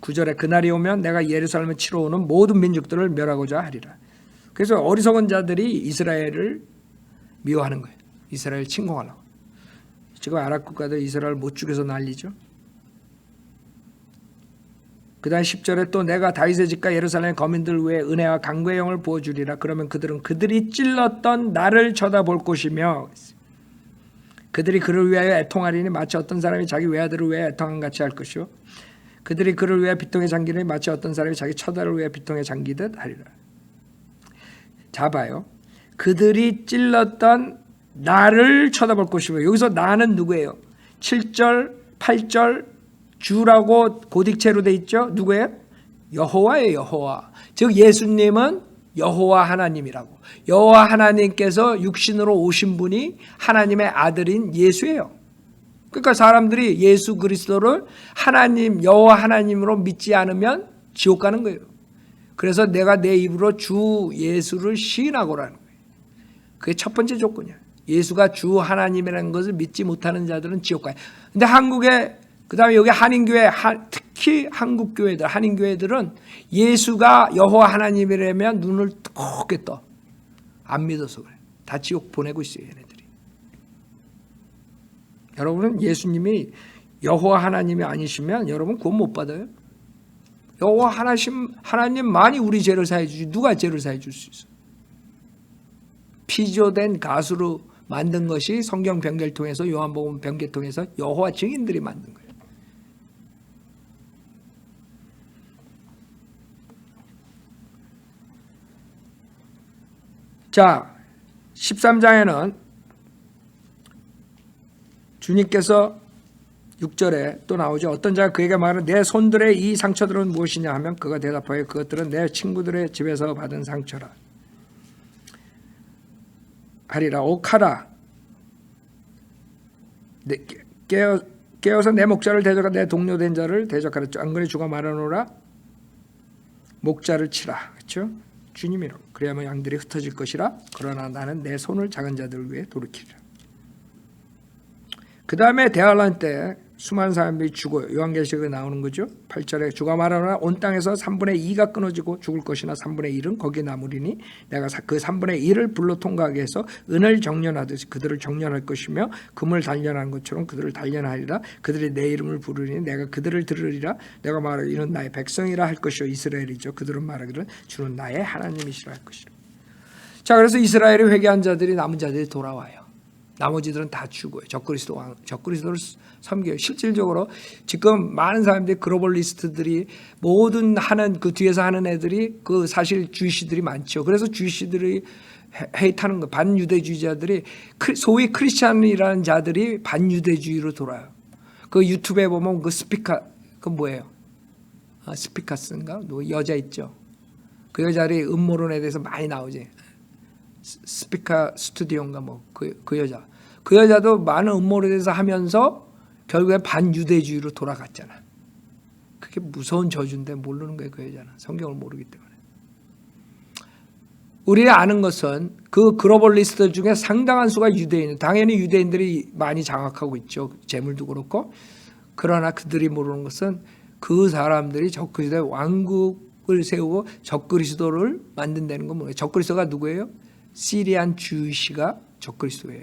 A: 9절에 그날이 오면 내가 예루살렘을 치러 오는 모든 민족들을 멸하고자 하리라. 그래서 어리석은 자들이 이스라엘을 미워하는 거예요. 이스라엘 침공하려고. 지금 아랍 국가들 이스라엘 못 죽여서 난리죠. 그 다음 10절에 또 내가 다윗의 집과 예루살렘 거민들 위에 은혜와 강구의 영을 부어주리라. 그러면 그들은 그들이 찔렀던 나를 쳐다볼 것이며 그들이 그를 위하여 애통하리니 마치 어떤 사람이 자기 외아들을 위해 애통한 같이 할 것이요 그들이 그를 위해 비통에 잠기니 마치 어떤 사람이 자기 처자를 위해 비통에 잠기듯 하리라. 자 봐요. 그들이 찔렀던 나를 쳐다볼 것이며 여기서 나는 누구예요? 7절 8절 주라고 고딕체로 돼 있죠. 누구예요? 여호와예요. 여호와. 즉 예수님은 여호와 하나님이라고. 여호와 하나님께서 육신으로 오신 분이 하나님의 아들인 예수예요. 그러니까 사람들이 예수 그리스도를 하나님 여호와 하나님으로 믿지 않으면 지옥 가는 거예요. 그래서 내가 내 입으로 주 예수를 시인하고라는 거예요. 그게 첫 번째 조건이야. 예수가 주 하나님이라는 것을 믿지 못하는 자들은 지옥 가요. 근데 한국에 그다음에 여기 한인교회 특히 한국교회들 한인교회들은 예수가 여호와 하나님이라면 눈을 뜨겁게 떠. 안 믿어서 그래. 다 지옥 보내고 있어요. 얘네들이. 여러분은 예수님이 여호와 하나님이 아니시면 여러분 구원 못 받아요. 여호와 하나님만이 우리 죄를 사해 주지 누가 죄를 사해 줄 수 있어. 피조된 가수로 만든 것이 성경 변개를 통해서 요한복음 변개 통해서 여호와 증인들이 만든 거예요. 자, 13장에는 주님께서 6절에 또 나오죠. 어떤 자가 그에게 말하는 내 손들의 이 상처들은 무엇이냐 하면 그가 대답하여 그것들은 내 친구들의 집에서 받은 상처라 하리라. 옥하라 깨어서 내 목자를 대적하 내 동료된 자를 대적하라. 안 그래 주가 말하노라 목자를 치라. 그렇죠? 주님이라고. 그래야만 양들이 흩어질 것이라. 그러나 나는 내 손을 작은 자들을 위해 돌이키리라. 그 다음에 대환란 때 수많은 사람들이 죽어요. 요한계시록에 나오는 거죠. 8절에 주가 말하노라 온 땅에서 3분의 2가 끊어지고 죽을 것이나 3분의 1은 거기에 남으리니 내가 그 3분의 1을 불로 통과하게 해서 은을 정련하듯이 그들을 정련할 것이며 금을 단련한 것처럼 그들을 단련하리라. 그들이 내 이름을 부르리니 내가 그들을 들으리라. 내가 말하기를 이는 나의 백성이라 할 것이요 이스라엘이죠. 그들은 말하기를 주는 나의 하나님이시라 할 것이라. 자, 그래서 이스라엘의 회개한 자들이 남은 자들이 돌아와요. 나머지들은 다 죽어요. 적그리스도를 섬겨요. 실질적으로 지금 많은 사람들이 글로벌리스트들이 모든 하는 그 뒤에서 하는 애들이 그 사실 주이시들이 많죠. 그래서 주이시들이 헤이트하는 거 반유대주의자들이 소위 크리스찬이라는 자들이 반유대주의로 돌아요. 그 유튜브에 보면 그 스피카 그 뭐예요? 스피카스인가? 여자 있죠. 그 여자들이 음모론에 대해서 많이 나오지. 스피카 스튜디오인가 뭐 그 여자. 그 여자도 많은 음모론에 대해서 하면서 결국에 반유대주의로 돌아갔잖아. 그게 무서운 저주인데 모르는 거예요. 그 여자는. 성경을 모르기 때문에. 우리가 아는 것은 그 글로벌리스트 중에 상당한 수가 유대인. 당연히 유대인들이 많이 장악하고 있죠. 재물도 그렇고. 그러나 그들이 모르는 것은 그 사람들이 적그리스도의 왕국을 세우고 적그리스도를 만든다는 건 뭐예요? 적그리스도가 누구예요? 시리안 주이시가 적그리스도예요.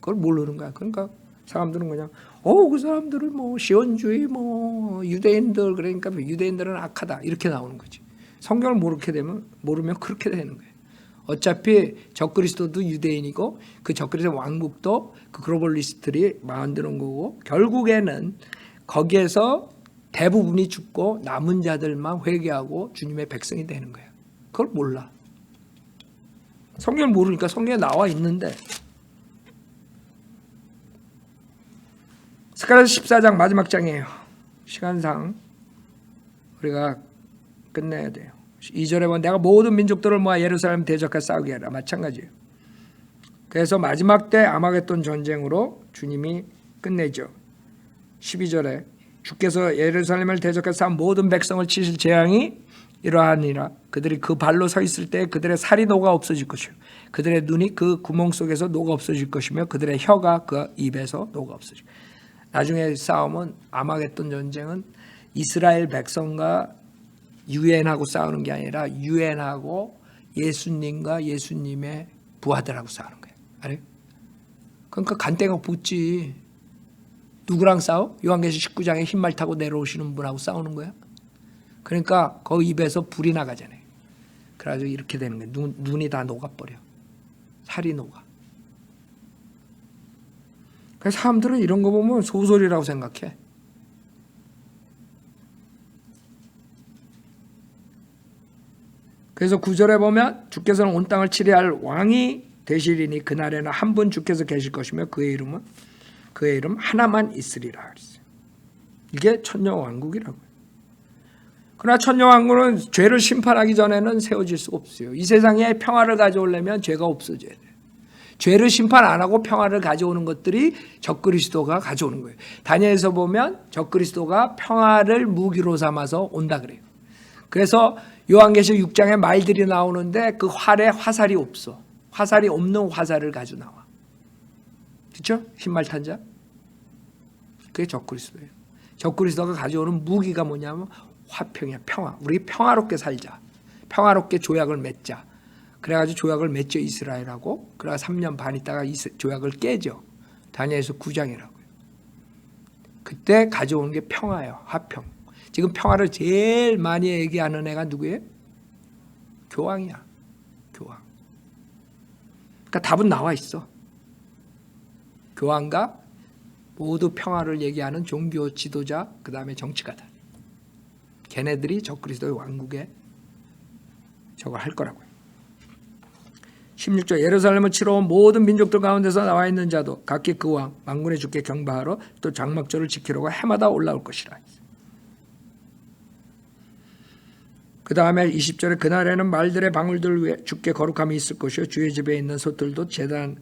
A: 그걸 모르는 거야. 그러니까 사람들은 그냥 그 사람들은 뭐 시온주의 뭐 유대인들 그러니까 유대인들은 악하다 이렇게 나오는 거지. 성경을 모르면 그렇게 되는 거예요. 어차피 적그리스도도 유대인이고 그 적그리스도 왕국도 그 글로벌리스트들이 만드는 거고 결국에는 거기에서 대부분이 죽고 남은 자들만 회개하고 주님의 백성이 되는 거예요. 그걸 몰라. 성경을 모르니까 성경에 나와 있는데 스가랴서 14장 마지막 장이에요. 시간상 우리가 끝내야 돼요. 2절에 보면 내가 모든 민족들을 모아 예루살렘 대적해 싸우게 하라. 마찬가지예요. 그래서 마지막 때 아마겟돈 전쟁으로 주님이 끝내죠. 12절에 주께서 예루살렘을 대적해 싸운 모든 백성을 치실 재앙이 이러하니라. 그들이 그 발로 서 있을 때 그들의 살이 녹아 없어질 것이요 그들의 눈이 그 구멍 속에서 녹아 없어질 것이며 그들의 혀가 그 입에서 녹아 없어질 것이요. 나중에 싸움은 아마겟돈 전쟁은 이스라엘 백성과 유엔하고 싸우는 게 아니라 유엔하고 예수님과 예수님의 부하들하고 싸우는 거예요. 알아요? 그러니까 간때가 붙지. 누구랑 싸워? 요한계시 19장에 흰말 타고 내려오시는 분하고 싸우는 거야. 그러니까 그 입에서 불이 나가잖아요. 그래가지고 이렇게 되는 거예요. 눈이 다 녹아버려. 살이 녹아. 그래서 사람들은 이런 거 보면 소설이라고 생각해. 그래서 9절에 보면 주께서는 온 땅을 치리할 왕이 되시리니 그날에는 한 분 주께서 계실 것이며 그의 이름 하나만 있으리라 그랬어요. 이게 천년왕국이라고요. 그러나 천년왕국은 죄를 심판하기 전에는 세워질 수가 없어요. 이 세상에 평화를 가져오려면 죄가 없어져야 돼요. 죄를 심판 안 하고 평화를 가져오는 것들이 적그리스도가 가져오는 거예요. 다니엘서 보면 적그리스도가 평화를 무기로 삼아서 온다 그래요. 그래서 요한계시 6장에 말들이 나오는데 그 활에 화살이 없어. 화살이 없는 화살을 가지고 나와. 그렇죠? 흰말 탄 자. 그게 적그리스도예요. 적그리스도가 가져오는 무기가 뭐냐면 화평이야. 평화. 우리 평화롭게 살자. 평화롭게 조약을 맺자. 그래가지고 조약을 맺죠. 이스라엘하고. 그래가 3년 반 있다가 조약을 깨죠. 다니엘서 9장이라고요. 그때 가져오는 게 평화예요. 화평. 지금 평화를 제일 많이 얘기하는 애가 누구예요? 교황이야. 교황. 그러니까 답은 나와 있어. 교황과 모두 평화를 얘기하는 종교 지도자, 그 다음에 정치가들. 걔네들이 적그리스도의 왕국에 저걸 할 거라고요. 16절 예루살렘을 치러 온 모든 민족들 가운데서 나와 있는 자도 각기 그 왕 만군의 주께 경배하러 또 장막절을 지키려고 해마다 올라올 것이라. 그 다음에 20절에 그날에는 말들의 방울들 위에 주께 거룩함이 있을 것이요 주의 집에 있는 솥들도 제단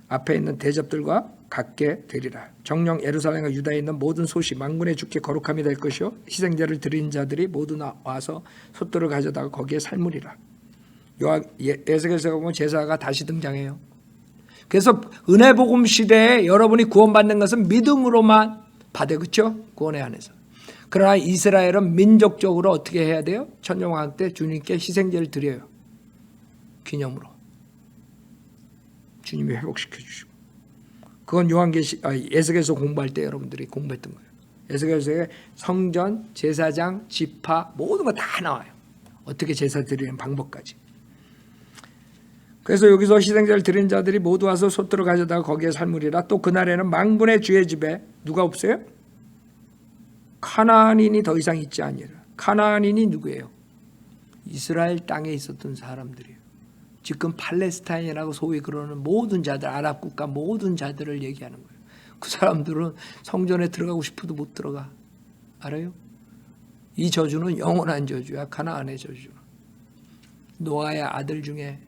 A: 앞에 있는 대접들과 같게 되리라. 정령 예루살렘과 유다에 있는 모든 솥이 만군의 주께 거룩함이 될 것이요 희생제를 드린 자들이 모두 와서 솥들을 가져다가 거기에 삶으리라. 에스겔서에 보면 제사가 다시 등장해요. 그래서 은혜복음 시대에 여러분이 구원받는 것은 믿음으로만 받아요. 그렇죠? 구원에 한해서. 그러나 이스라엘은 민족적으로 어떻게 해야 돼요? 천년왕국 때 주님께 희생제를 드려요. 기념으로. 주님이 회복시켜 주시고. 그건 에스겔서 공부할 때 여러분들이 공부했던 거예요. 에스겔서에 성전, 제사장, 지파 모든 거 다 나와요. 어떻게 제사 드리는 방법까지. 그래서 여기서 희생제를 드린 자들이 모두 와서 솥들을 가져다가 거기에 삶으리라. 또 그날에는 만군의 주의 집에 누가 없어요? 카나안인이 더 이상 있지 아니라. 카나안인이 누구예요? 이스라엘 땅에 있었던 사람들이에요. 지금 팔레스타인이라고 소위 그러는 모든 자들, 아랍 국가 모든 자들을 얘기하는 거예요. 그 사람들은 성전에 들어가고 싶어도 못 들어가. 알아요? 이 저주는 영원한 저주야. 가나안의 저주. 노아의 아들 중에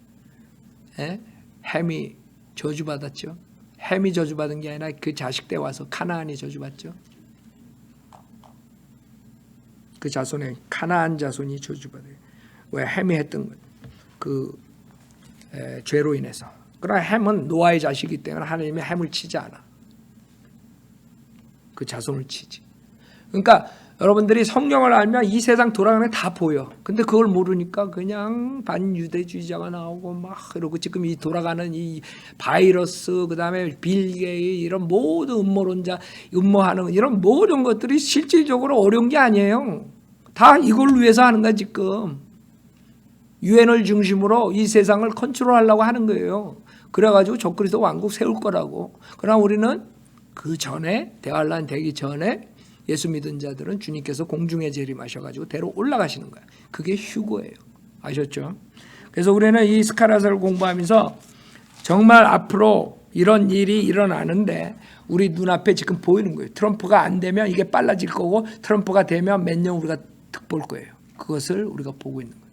A: 햄이 저주받았죠. 햄이 저주받은 게 아니라 그 자식 때 와서 가나안이 저주받죠. 그 자손에 가나안 자손이 저주받아요. 왜? 햄이 했던 그 죄로 인해서. 그러나 햄은 노아의 자식이기 때문에 하나님이 햄을 치지 않아. 그 자손을 치지. 그러니까 여러분들이 성경을 알면 이 세상 돌아가는 게 다 보여. 근데 그걸 모르니까 그냥 반유대주의자가 나오고 막 이러고 지금 이 돌아가는 이 바이러스 그다음에 빌 게이 이런 모든 음모론자 음모하는 이런 모든 것들이 실질적으로 어려운 게 아니에요. 다 이걸 위해서 하는 거야 지금. 유엔을 중심으로 이 세상을 컨트롤하려고 하는 거예요. 그래가지고 적그리스도 왕국 세울 거라고. 그러나 우리는 그 전에 대환란 되기 전에 예수 믿은 자들은 주님께서 공중에 재림하셔가지고 대로 올라가시는 거예요. 그게 휴거예요. 아셨죠? 그래서 우리는 이 스가랴서를 공부하면서 정말 앞으로 이런 일이 일어나는데 우리 눈앞에 지금 보이는 거예요. 트럼프가 안 되면 이게 빨라질 거고 트럼프가 되면 몇 년 우리가 득볼 거예요. 그것을 우리가 보고 있는 거예요.